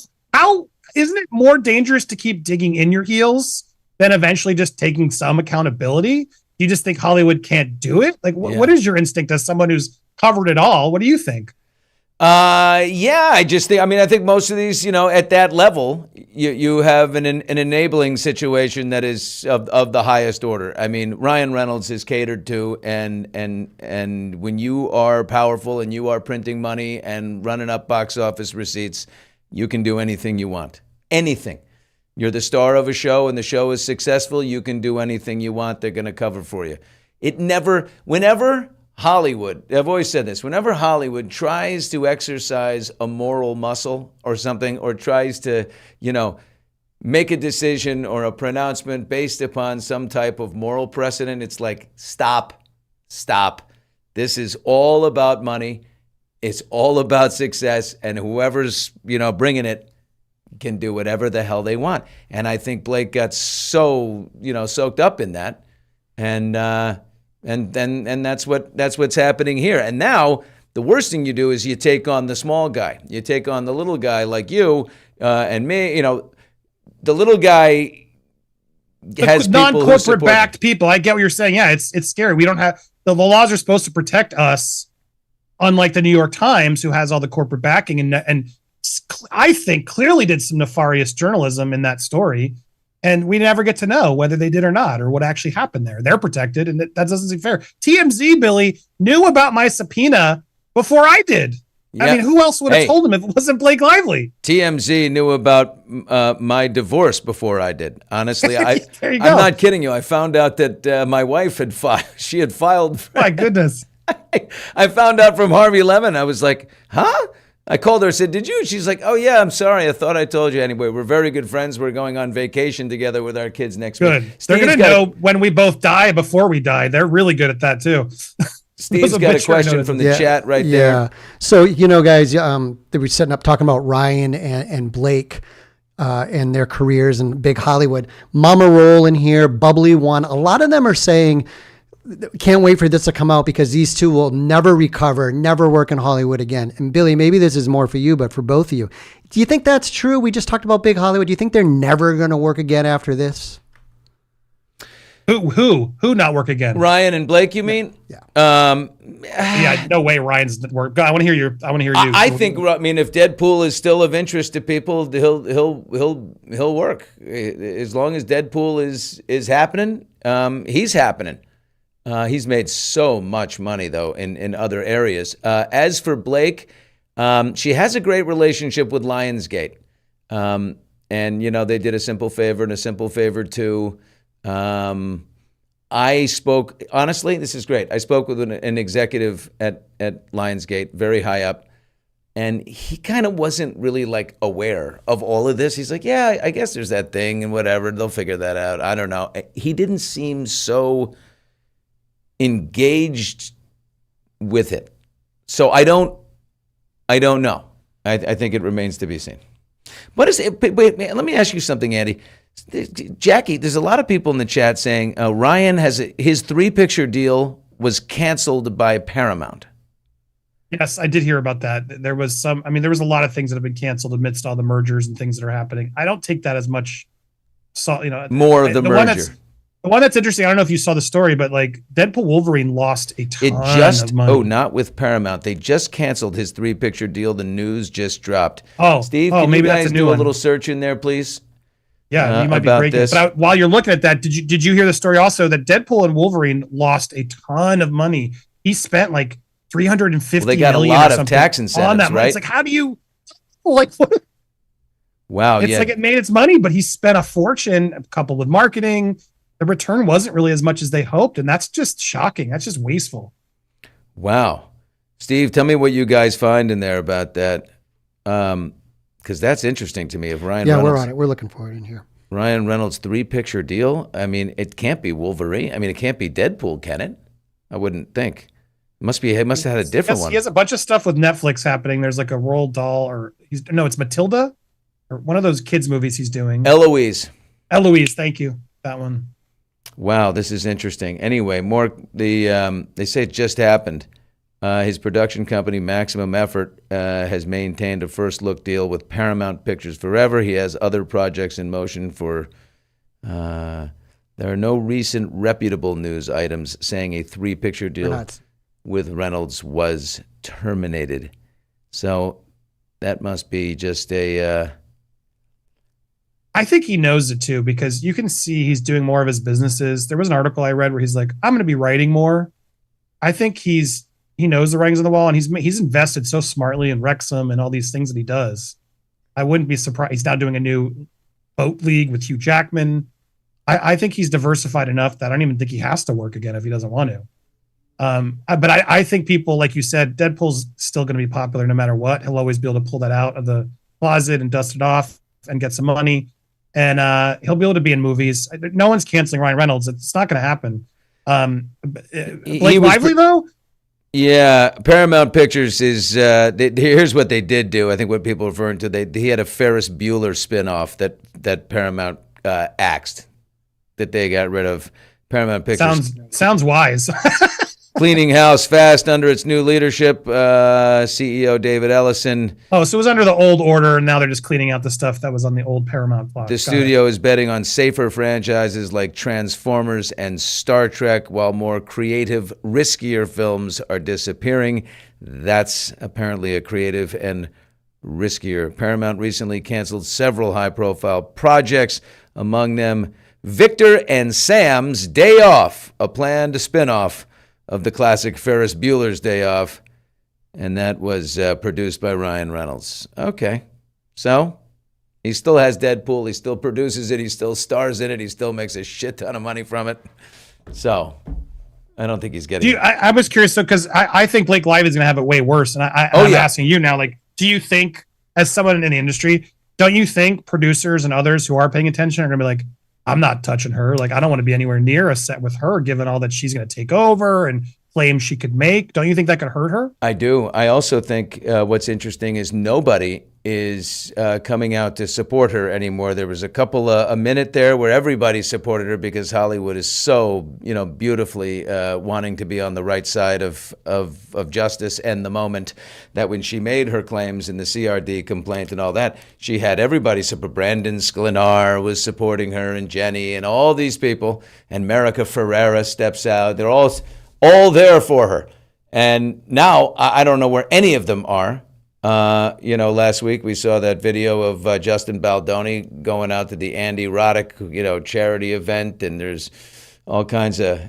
isn't it more dangerous to keep digging in your heels than eventually just taking some accountability? You just think Hollywood can't do it? Like, what is your instinct as someone who's covered it all? What do you think? I think most of these, at that level, you have an enabling situation that is of the highest order. I mean, Ryan Reynolds is catered to, and when you are powerful and you are printing money and running up box office receipts, you can do anything you want. Anything. You're the star of a show and the show is successful, you can do anything you want. They're going to cover for you. Whenever Hollywood, I've always said this, whenever Hollywood tries to exercise a moral muscle or something, or tries to, make a decision or a pronouncement based upon some type of moral precedent, it's like, stop. This is all about money. It's all about success, and whoever's, bringing it can do whatever the hell they want. And I think Blake got so, soaked up in that. And that's what's happening here. And now the worst thing you do is you take on the small guy. You take on the little guy like you and me. The little guy has non-corporate backed people. I get what you're saying. Yeah, it's scary. We don't have the laws are supposed to protect us, unlike the New York Times, who has all the corporate backing and I think clearly did some nefarious journalism in that story. And we never get to know whether they did or not, or what actually happened there. They're protected, and that doesn't seem fair. TMZ, Billy, knew about my subpoena before I did. Yep. I mean, who else would have told him if it wasn't Blake Lively? TMZ knew about my divorce before I did. Honestly, I'm not kidding you. I found out that my wife had filed. My goodness. I found out from Harvey Lemon. I was like, huh? I called her, said, did you? She's like, oh, yeah, I'm sorry. I thought I told you. Anyway, we're very good friends. We're going on vacation together with our kids next week. Good. They're going to know when we both die before we die. They're really good at that, too. Steve's got a question from the chat right there. Yeah. So, guys, they were setting up talking about Ryan and Blake and their careers in big Hollywood. Mama Roll in here, Bubbly One. A lot of them are saying, can't wait for this to come out because these two will never recover, never work in Hollywood again. And Billy, maybe this is more for you, but for both of you, do you think that's true? We just talked about big Hollywood. Do you think they're never going to work again after this? Who not work again? Ryan and Blake, you mean? Yeah. Yeah. No way. Ryan's work. I want to hear you. I think. I mean, if Deadpool is still of interest to people, he'll work as long as Deadpool is happening. He's happening. He's made so much money though in other areas. As for Blake, she has a great relationship with Lionsgate, and they did A Simple Favor and A Simple Favor 2. I spoke, honestly, this is great. I spoke with an executive at Lionsgate, very high up, and he kind of wasn't really like aware of all of this. He's like, yeah, I guess there's that thing and whatever. They'll figure that out. I don't know. He didn't seem so engaged with it. So I don't know. I think it remains to be seen. Wait, let me ask you something, Andy. Jackie, there's a lot of people in the chat saying Ryan his 3-picture deal was canceled by Paramount. Yes, I did hear about that. There was a lot of things that have been canceled amidst all the mergers and things that are happening. I don't take that as much. More of the merger. The one that's interesting, I don't know if you saw the story, but like Deadpool Wolverine lost a ton of money. Oh, not with Paramount. They just canceled his 3-picture deal. The news just dropped. Oh, Steve, can maybe you guys that's a do new a little search in there, please? Yeah, you might be breaking this. But while you're looking at that, did you hear the story also that Deadpool and Wolverine lost a ton of money? He spent like $350 they got a lot of tax incentives, on that right? It's like, how do you what? Wow, it's like it made its money, but he spent a fortune, coupled with marketing. The return wasn't really as much as they hoped, and that's just shocking. That's just wasteful. Wow. Steve, tell me what you guys find in there about that. Because that's interesting to me. If Ryan Yeah, Reynolds, we're on it. We're looking for it in here. Ryan Reynolds 3-picture deal. I mean, it can't be Wolverine. I mean, it can't be Deadpool, can it? I wouldn't think. It must be. He must have had a different one. He has a bunch of stuff with Netflix happening. There's like a Roald Dahl, or it's Matilda, or one of those kids movies he's doing. Eloise. Thank you. That one. Wow, this is interesting. Anyway, they say it just happened. His production company, Maximum Effort, has maintained a first-look deal with Paramount Pictures forever. He has other projects in motion for... there are no recent reputable news items saying a 3-picture deal with Reynolds was terminated. So that must be just a... I think he knows it too, because you can see he's doing more of his businesses. There was an article I read where he's like, I'm going to be writing more. I think he knows the writings on the wall, and he's invested so smartly in Wrexham and all these things that he does. I wouldn't be surprised. He's now doing a new boat league with Hugh Jackman. I think he's diversified enough that I don't even think he has to work again if he doesn't want to. But I think people, like you said, Deadpool's still going to be popular no matter what. He'll always be able to pull that out of the closet and dust it off and get some money. And he'll be able to be in movies. No one's canceling Ryan Reynolds. It's not going to happen. Blake Lively, though? Yeah, Paramount Pictures is... here's what they did do. I think what people are referring to, he had a Ferris Bueller spinoff that Paramount axed, that they got rid of. Paramount Pictures. Sounds wise. Cleaning house fast under its new leadership, CEO David Ellison. Oh, so it was under the old order, and now they're just cleaning out the stuff that was on the old Paramount plot. The studio is betting on safer franchises like Transformers and Star Trek, while more creative, riskier films are disappearing. That's apparently a creative and riskier. Paramount recently canceled several high-profile projects, among them Victor and Sam's Day Off, a planned spin-off of the classic Ferris Bueller's Day Off, and that was produced by Ryan Reynolds. Okay, so he still has Deadpool, he still produces it, he still stars in it, he still makes a shit ton of money from it. So I don't think he's getting... I was curious, though, because I think Blake Lively is going to have it way worse, and I'm asking you now, like, do you think, as someone in the industry, don't you think producers and others who are paying attention are going to be like, I'm not touching her. Like, I don't want to be anywhere near a set with her, given all that she's going to take over and claims she could make. Don't you think that could hurt her? I do. I also think what's interesting is nobody is coming out to support her anymore. There was a minute there where everybody supported her because Hollywood is so, beautifully wanting to be on the right side of justice and the moment, that when she made her claims in the CRD complaint and all that, she had everybody support. Brandon Sklenar was supporting her, and Jenny, and all these people, and Marica Ferreira steps out. They're all there for her. And now I don't know where any of them are. Last week we saw that video of Justin Baldoni going out to the Andy Roddick, charity event, and there's all kinds of,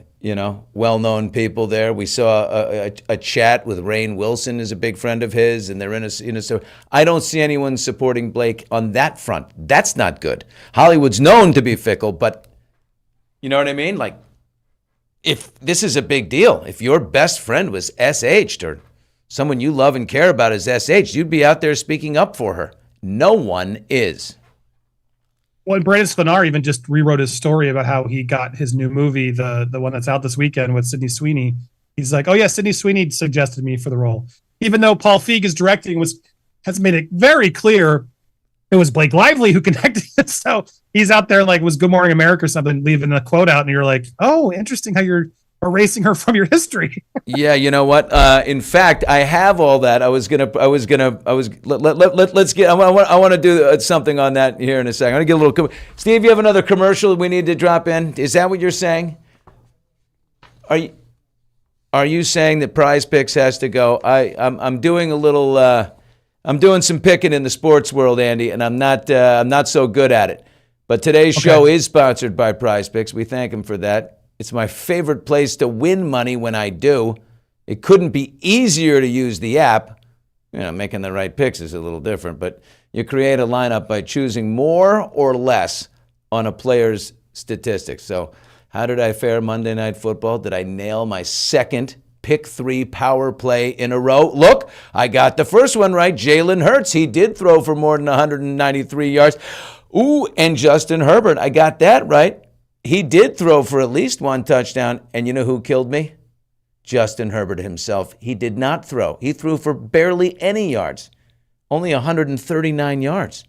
well-known people there. We saw a chat with Rainn Wilson, is a big friend of his, and they're in a so I don't see anyone supporting Blake on that front. That's not good. Hollywood's known to be fickle, but you know what I mean? Like, if this is a big deal, if your best friend was SH'd or someone you love and care about is SH, you'd be out there speaking up for her. No one is. Well, Brandon Sklenar even just rewrote his story about how he got his new movie, the one that's out this weekend with Sydney Sweeney. He's like, oh yeah, Sydney Sweeney suggested me for the role. Even though Paul Feig is directing, has made it very clear it was Blake Lively who connected it. So he's out there like, was Good Morning America or something, leaving a quote out, and you're like, oh, interesting how you're erasing her from your history. Yeah, you know what? In fact, I have all that. I want to do something on that here in a second. I'm going to get a little... Steve, you have another commercial we need to drop in? Is that what you're saying? Are you saying that PrizePicks has to go? I'm doing a little... I'm doing some picking in the sports world, Andy, and I'm not so good at it. But today's show is sponsored by PrizePicks. We thank him for that. It's my favorite place to win money when I do. It couldn't be easier to use the app. Making the right picks is a little different, but you create a lineup by choosing more or less on a player's statistics. So how did I fare Monday Night Football? Did I nail my second pick 3 power play in a row. Look, I got the first one right. Jalen Hurts, he did throw for more than 193 yards. Ooh, and Justin Herbert, I got that right. He did throw for at least 1 touchdown. And you know who killed me? Justin Herbert himself. He did not throw. He threw for barely any yards, only 139 yards.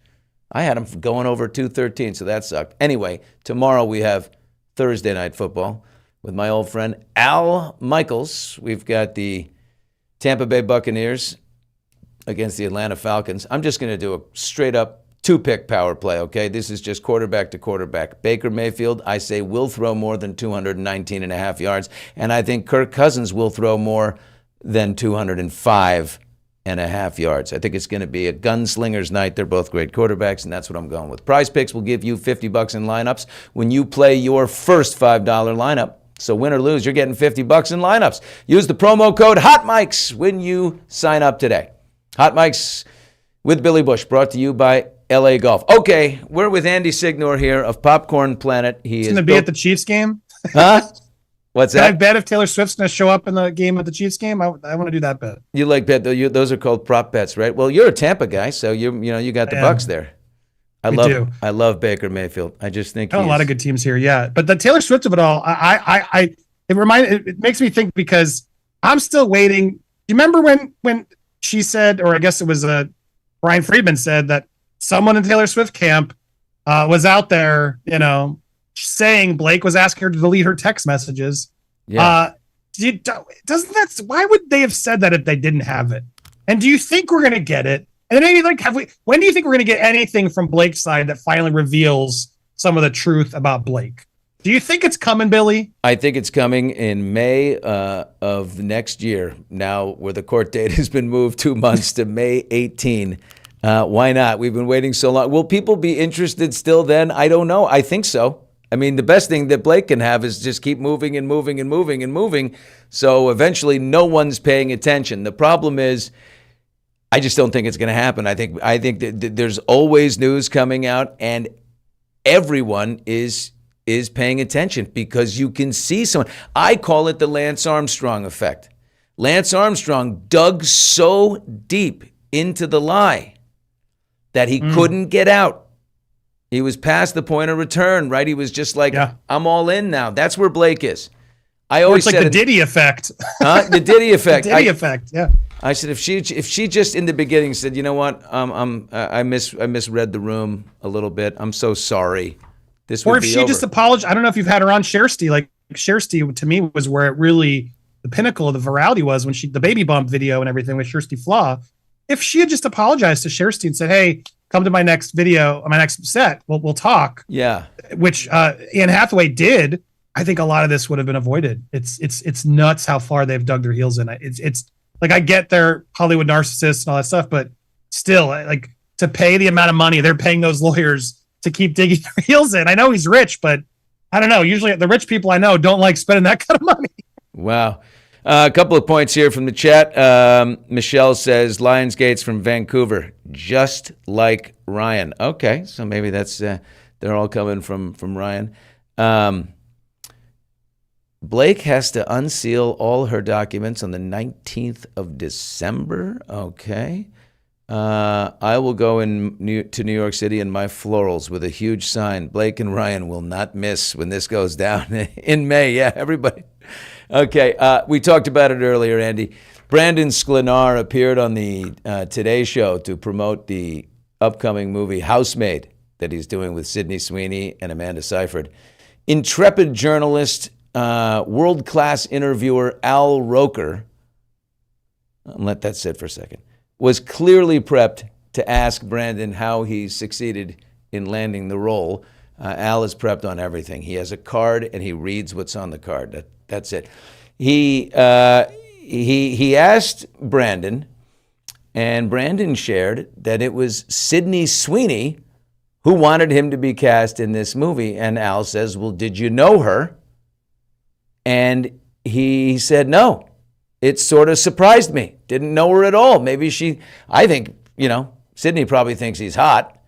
I had him going over 213, so that sucked. Anyway, tomorrow we have Thursday Night Football with my old friend Al Michaels. We've got the Tampa Bay Buccaneers against the Atlanta Falcons. I'm just going to do a straight-up 2-pick power play, okay? This is just quarterback to quarterback. Baker Mayfield, I say, will throw more than 219 and a half yards, and I think Kirk Cousins will throw more than 205 and a half yards. I think it's going to be a gunslinger's night. They're both great quarterbacks, and that's what I'm going with. PrizePicks will give you $50 in lineups when you play your first $5 lineup. So win or lose, you're getting $50 in lineups. Use the promo code HOTMICS when you sign up today. Hot Mics with Billy Bush, brought to you by LAGOLF. Okay, we're with Andy Signore here of Popcorn Planet. He's going to be at the Chiefs game. Huh? What's that? Can I bet if Taylor Swift's going to show up in the game at the Chiefs game? I want to do that bet. You like bet? Those are called prop bets, right? Well, you're a Tampa guy, so you got the Bucks there. I love Baker Mayfield. I just think a lot of good teams here, yeah. But the Taylor Swift of it all, it makes me think, because I'm still waiting. Do you remember when she said, or I guess it was Brian Friedman said, that someone in Taylor Swift camp was out there, saying Blake was asking her to delete her text messages. Yeah. Why would they have said that if they didn't have it? And do you think we're going to get it? And maybe when do you think we're going to get anything from Blake's side that finally reveals some of the truth about Blake? Do you think it's coming, Billy? I think it's coming in May of next year. Now, where the court date has been moved 2 months to May 18. Why not? We've been waiting so long. Will people be interested still then? I don't know. I think so. I mean, the best thing that Blake can have is just keep moving and moving and moving and moving. So eventually no one's paying attention. The problem is, I just don't think it's going to happen. I think that there's always news coming out, and everyone is paying attention because you can see someone. I call it the Lance Armstrong effect. Lance Armstrong dug so deep into the lie that he couldn't get out. He was past the point of return, right? He was just like, I'm all in now. That's where Blake is. I always said the Diddy effect. The Diddy effect. The Diddy effect, yeah. I said if she just in the beginning said, you know what, I misread the room a little bit. I'm so sorry. This would be over. Or if she just apologized. I don't know if you've had her on Shersty. Like Shersty to me was where it really the pinnacle of the virality was when the baby bump video and everything with Shersty Flaw. If she had just apologized to Shersty and said, hey, come to my next video, my next set, we'll talk. Yeah. Which Anne Hathaway did. I think a lot of this would have been avoided. It's nuts how far they've dug their heels in. It's like, I get they're Hollywood narcissists and all that stuff, but still, like, to pay the amount of money they're paying those lawyers to keep digging their heels in. I know he's rich, but I don't know. Usually the rich people I know don't like spending that kind of money. Wow. A couple of points here from the chat. Michelle says, Lionsgate's from Vancouver, just like Ryan. Okay, so maybe that's they're all coming from Ryan. Blake has to unseal all her documents on the 19th of December. Okay. I will go to New York City in my florals with a huge sign. Blake and Ryan will not miss when this goes down in May. Yeah, everybody. Okay, we talked about it earlier, Andy. Brandon Sklenar appeared on the Today Show to promote the upcoming movie Housemaid that he's doing with Sydney Sweeney and Amanda Seyfried. Intrepid journalist, world-class interviewer Al Roker, let that sit for a second, was clearly prepped to ask Brandon how he succeeded in landing the role. Al is prepped on everything. He has a card and he reads what's on the card. That's it. He asked Brandon, and Brandon shared that it was Sydney Sweeney who wanted him to be cast in this movie. And Al says, well, did you know her? And he said, no. It sort of surprised me. Didn't know her at all. Maybe I think, Sydney probably thinks he's hot.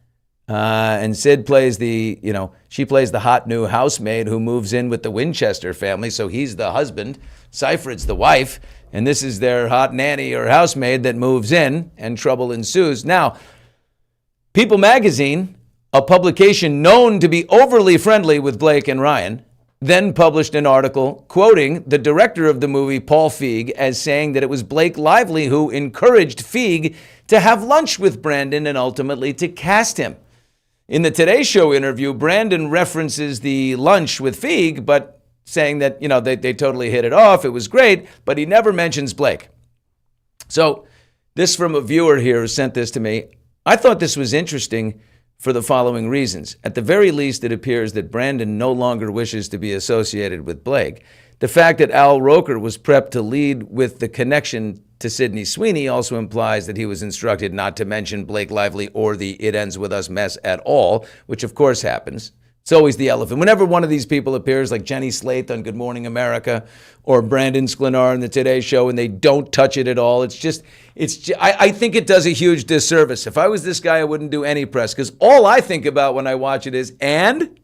And Sid plays she plays the hot new housemaid who moves in with the Winchester family. So he's the husband. Seyfried's the wife. And this is their hot nanny or housemaid that moves in, and trouble ensues. Now, People Magazine, a publication known to be overly friendly with Blake and Ryan, then published an article quoting the director of the movie, Paul Feig, as saying that it was Blake Lively who encouraged Feig to have lunch with Brandon and ultimately to cast him. In the Today Show interview, Brandon references the lunch with Feig, but saying that, they totally hit it off. It was great, but he never mentions Blake. So this from a viewer here who sent this to me. I thought this was interesting for the following reasons. At the very least, it appears that Brandon no longer wishes to be associated with Blake. The fact that Al Roker was prepped to lead with the connection to Sydney Sweeney also implies that he was instructed not to mention Blake Lively or the "it ends with us" mess at all, which of course happens. It's always the elephant. Whenever one of these people appears, like Jenny Slate on Good Morning America or Brandon Sklenar in the Today Show, and they don't touch it at all, I think it does a huge disservice. If I was this guy, I wouldn't do any press, because all I think about when I watch it is, and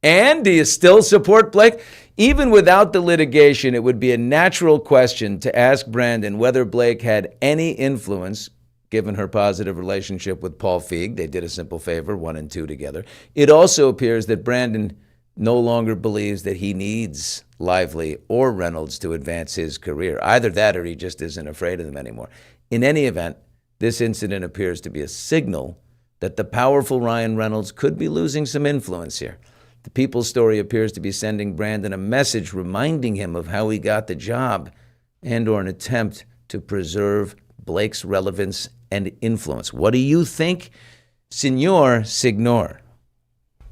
do you still support Blake? Even without the litigation, it would be a natural question to ask Brandon whether Blake had any influence, given her positive relationship with Paul Feig. They did a simple favor, 1 and 2 together. It also appears that Brandon no longer believes that he needs Lively or Reynolds to advance his career. Either that or he just isn't afraid of them anymore. In any event, this incident appears to be a signal that the powerful Ryan Reynolds could be losing some influence here. The People's story appears to be sending Brandon a message reminding him of how he got the job and/or an attempt to preserve Blake's relevance and influence. What do you think, Signore?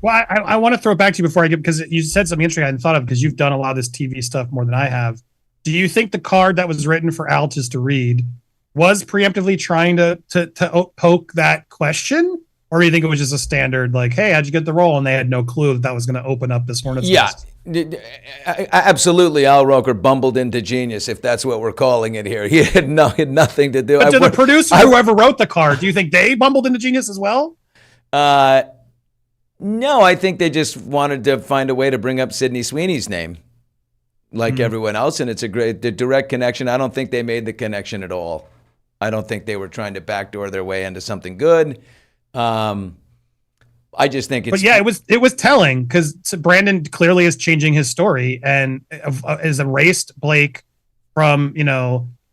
Well, I want to throw it back to you before I get, because you said something interesting I hadn't thought of, because you've done a lot of this TV stuff more than I have. Do you think the card that was written for Altus to read was preemptively trying to poke that question? Or do you think it was just a standard, like, hey, how'd you get the role? And they had no clue that was going to open up this hornet's nest? Absolutely. Al Roker bumbled into genius, if that's what we're calling it here. He had nothing to do. But to the producer, whoever wrote the card, do you think they bumbled into genius as well? No, I think they just wanted to find a way to bring up Sydney Sweeney's name, like everyone else, and it's the direct connection. I don't think they made the connection at all. I don't think they were trying to backdoor their way into something good. I just think it's. But yeah, it was telling, because Brandon clearly is changing his story and has erased Blake from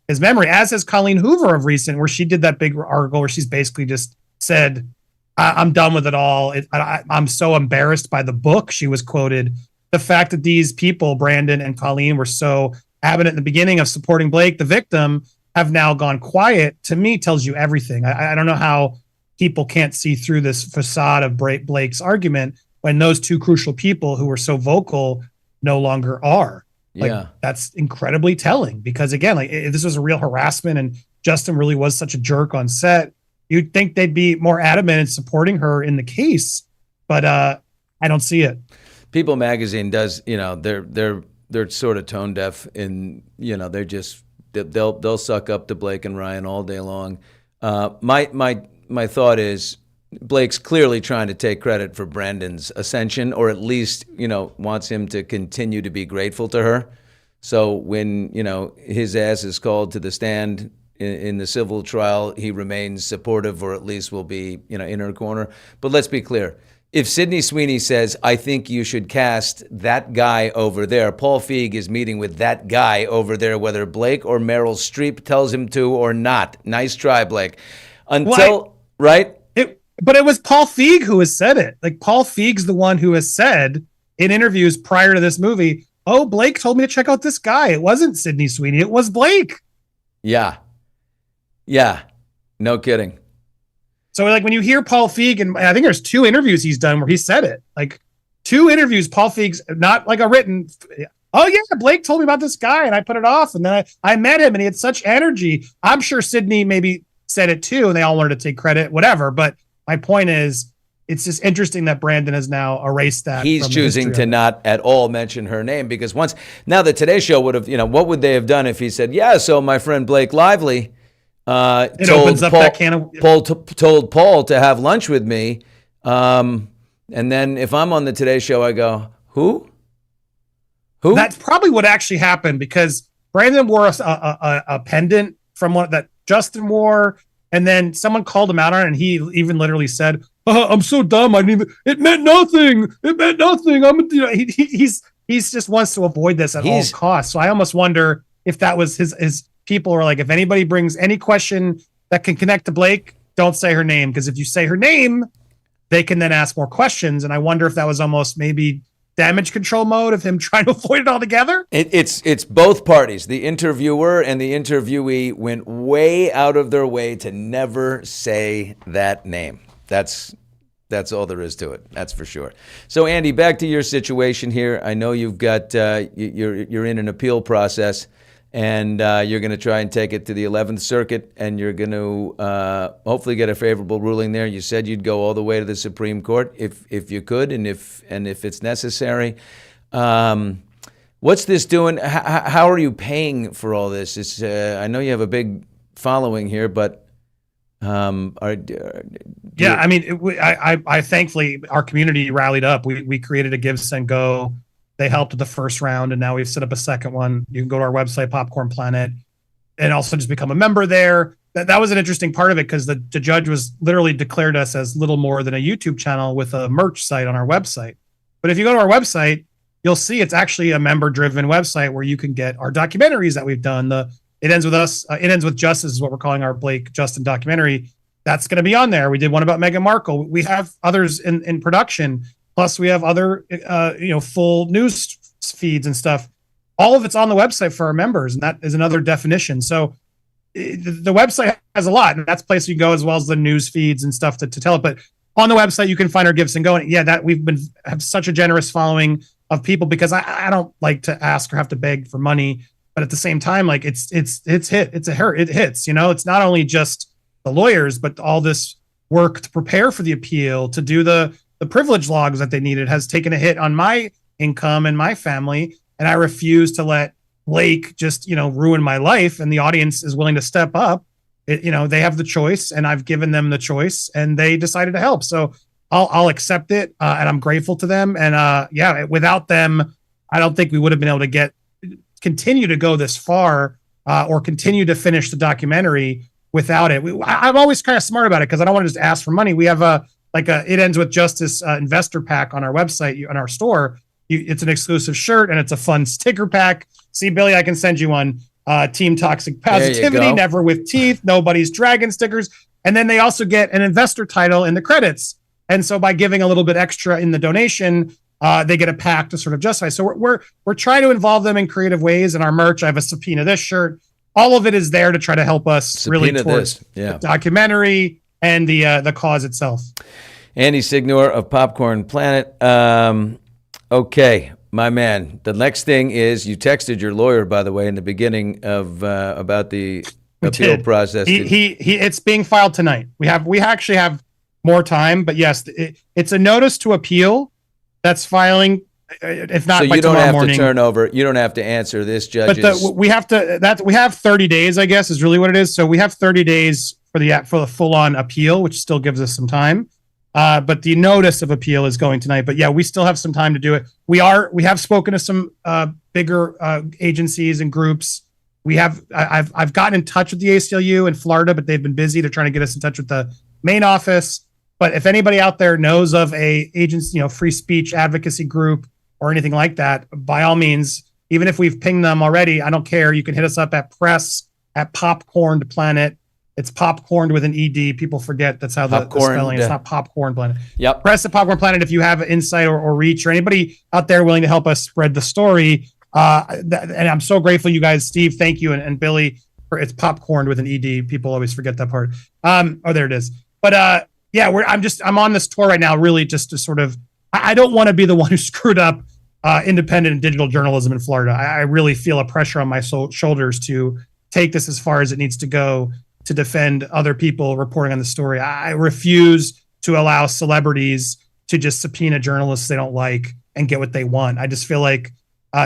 his memory, as has Colleen Hoover of recent, where she did that big article where she's basically just said, I'm done with it all. I'm so embarrassed by the book. She was quoted. The fact that these people, Brandon and Colleen, were so adamant in the beginning of supporting Blake, the victim, have now gone quiet, to me tells you everything. I don't know how people can't see through this facade of Blake's argument when those two crucial people who were so vocal no longer are. That's incredibly telling, because again, if this was a real harassment and Justin really was such a jerk on set, you'd think they'd be more adamant in supporting her in the case, but I don't see it. People Magazine does, they're sort of tone deaf, and they'll suck up to Blake and Ryan all day long. My thought is Blake's clearly trying to take credit for Brandon's ascension, or at least, wants him to continue to be grateful to her. So when, his ass is called to the stand in the civil trial, he remains supportive, or at least will be, in her corner. But let's be clear. If Sydney Sweeney says, I think you should cast that guy over there, Paul Feig is meeting with that guy over there, whether Blake or Meryl Streep tells him to or not. Nice try, Blake. Right? But it was Paul Feig who has said it. Like, Paul Feig's the one who has said in interviews prior to this movie, oh, Blake told me to check out this guy. It wasn't Sydney Sweeney. It was Blake. Yeah. No kidding. So when you hear Paul Feig, and I think there's 2 interviews he's done where he said it, 2 interviews, Paul Feig's not like a written, oh yeah, Blake told me about this guy and I put it off. And then I met him and he had such energy. I'm sure Sydney maybe said it too, and they all wanted to take credit, whatever. But my point is, it's just interesting that Brandon has now erased that. He's choosing to not at all mention her name, because now the Today Show would have, what would they have done if he said, yeah, so my friend Blake Lively told Paul to have lunch with me. And then if I'm on the Today Show, I go, who? Who? That's probably what actually happened, because Brandon wore a pendant from one that Justin wore, and then someone called him out on it, and he even literally said, "I'm so dumb. I didn't even. It meant nothing. It meant nothing. He's just wants to avoid this at all costs." So I almost wonder if that was his people are like, if anybody brings any question that can connect to Blake, don't say her name, because if you say her name, they can then ask more questions. And I wonder if that was almost maybe damage control mode of him trying to avoid it altogether. It's both parties. The interviewer and the interviewee went way out of their way to never say that name. That's all there is to it. That's for sure. So Andy, back to your situation here. I know you've got you're in an appeal process, and you're going to try and take it to the 11th Circuit, and you're going to hopefully get a favorable ruling there. You said you'd go all the way to the Supreme Court if you could, and if it's necessary. What's this doing? How are you paying for all this? It's I know you have a big following here, but I thankfully our community rallied up. We created a Give, Send, Go. They helped with the first round, and now we've set up a second one. You can go to our website, Popcorn Planet, and also just become a member there. That was an interesting part of it, because the judge was literally declared us as little more than a YouTube channel with a merch site on our website. But if you go to our website, you'll see it's actually a member-driven website where you can get our documentaries that we've done. It Ends With Us, It Ends With Justice is what we're calling our Blake Justin documentary. That's going to be on there. We did one about Meghan Markle. We have others in production. Plus, we have other, full news feeds and stuff. All of it's on the website for our members, and that is another definition. So the website has a lot, and that's a place you go, as well as the news feeds and stuff to tell it. But on the website, you can find our Gifts and Go. And that we've have such a generous following of people, because I don't like to ask or have to beg for money, but at the same time, like it hits. It's not only just the lawyers, but all this work to prepare for the appeal, to do the privilege logs that they needed has taken a hit on my income and my family. And I refuse to let Blake just, ruin my life. And the audience is willing to step up. They have the choice, and I've given them the choice, and they decided to help. So I'll accept it. And I'm grateful to them. And without them, I don't think we would have been able to continue to go this far or continue to finish the documentary without it. I'm always kind of smart about it, because I don't want to just ask for money. We have a It Ends With Justice investor pack on our website, on our store. It's an exclusive shirt, and it's a fun sticker pack. See, Billy, I can send you one. Team Toxic Positivity, Never With Teeth, Nobody's Dragon stickers. And then they also get an investor title in the credits. And so by giving a little bit extra in the donation, they get a pack to sort of justify. So we're trying to involve them in creative ways. In our merch, I have a subpoena this shirt. All of it is there to try to help us subpoena towards the documentary and the cause itself. Andy Signore of Popcorn Planet. Okay, my man. The next thing is, you texted your lawyer, by the way, in the beginning of about the appeal process. It's being filed tonight. We actually have more time, but yes, it's a notice to appeal that's filing. If not, so by you don't have morning. to turn over. You don't have to answer this, judges. But we have 30 days, I guess, is really what it is. So we have 30 days for the full-on appeal, which still gives us some time. But the notice of appeal is going tonight. But yeah, we still have some time to do it. We have spoken to some bigger agencies and groups. I've gotten in touch with the ACLU in Florida, but they've been busy. They're trying to get us in touch with the main office. But if anybody out there knows of a agency, free speech advocacy group or anything like that, by all means, even if we've pinged them already, I don't care. You can hit us up at press@Popcorned Planet. It's popcorned with an ED. People forget that's how the spelling. It's not Popcorn Planet. Yep. Press@Popcorn Planet if you have insight or reach, or anybody out there willing to help us spread the story. And I'm so grateful, you guys. Steve, thank you, and Billy. It's popcorned with an ED. People always forget that part. There it is. But I'm on this tour right now, really just to sort of. I don't want to be the one who screwed up independent and digital journalism in Florida. I really feel a pressure on my shoulders to take this as far as it needs to go to defend other people reporting on the story. I refuse to allow celebrities to just subpoena journalists they don't like and get what they want. I just feel like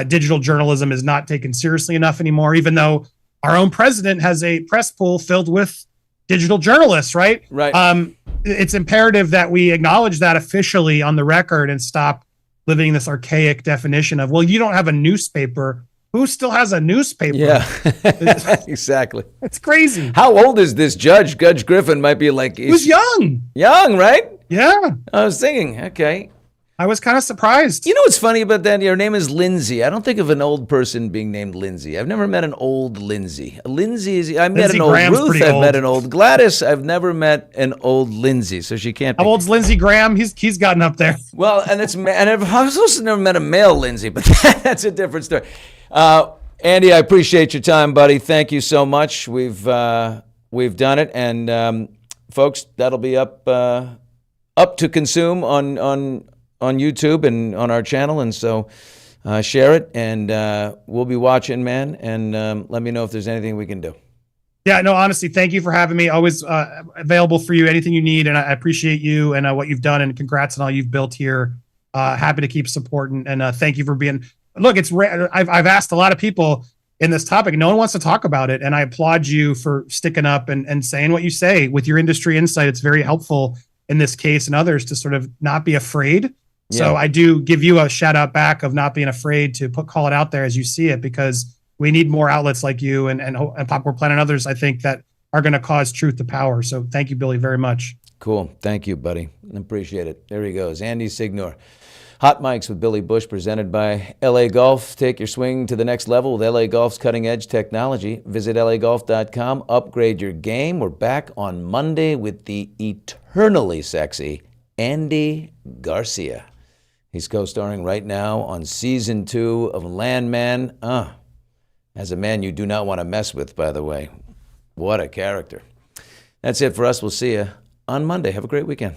digital journalism is not taken seriously enough anymore, even though our own president has a press pool filled with journalists. And I think digital journalists, right? Right. It's imperative that we acknowledge that officially on the record and stop living this archaic definition of, well, you don't have a newspaper. Who still has a newspaper? Yeah, exactly. It's crazy. How old is this judge? Judge Griffin might be like... He was young. Young, right? Yeah. I was thinking, okay. I was kind of surprised. You know what's funny about that? Your name is Lindsay. I don't think of an old person being named Lindsay. I've never met an old Lindsay. Lindsay is... I met Lindsey an old Graham's Ruth. pretty I've old. met an old Gladys. I've never met an old Lindsay, so she can't be. How old's Lindsey Graham? He's gotten up there. Well, and I've also never met a male Lindsay, but that's a different story. Andy, I appreciate your time, buddy. Thank you so much. We've done it, and folks, that'll be up to consume on YouTube and on our channel, and so share it, and we'll be watching, man, and let me know if there's anything we can do. Yeah, no, honestly, thank you for having me. Always available for you, anything you need, and I appreciate you and what you've done, and congrats on all you've built here. Happy to keep supporting, and thank you for being. Look, it's rare. I've asked a lot of people in this topic. No one wants to talk about it, and I applaud you for sticking up and saying what you say with your industry insight. It's very helpful in this case and others to sort of not be afraid. Yeah. So I do give you a shout out back of not being afraid to call it out there as you see it, because we need more outlets like you and Popcorn Planet and others, I think, that are going to cause truth to power. So thank you, Billy, very much. Cool. Thank you, buddy. Appreciate it. There he goes. Andy Signore. Hot Mics with Billy Bush, presented by LA Golf. Take your swing to the next level with LA Golf's cutting-edge technology. Visit lagolf.com. Upgrade your game. We're back on Monday with the eternally sexy Andy Garcia. He's co-starring right now on Season 2 of Landman. As a man you do not want to mess with, by the way. What a character. That's it for us. We'll see you on Monday. Have a great weekend.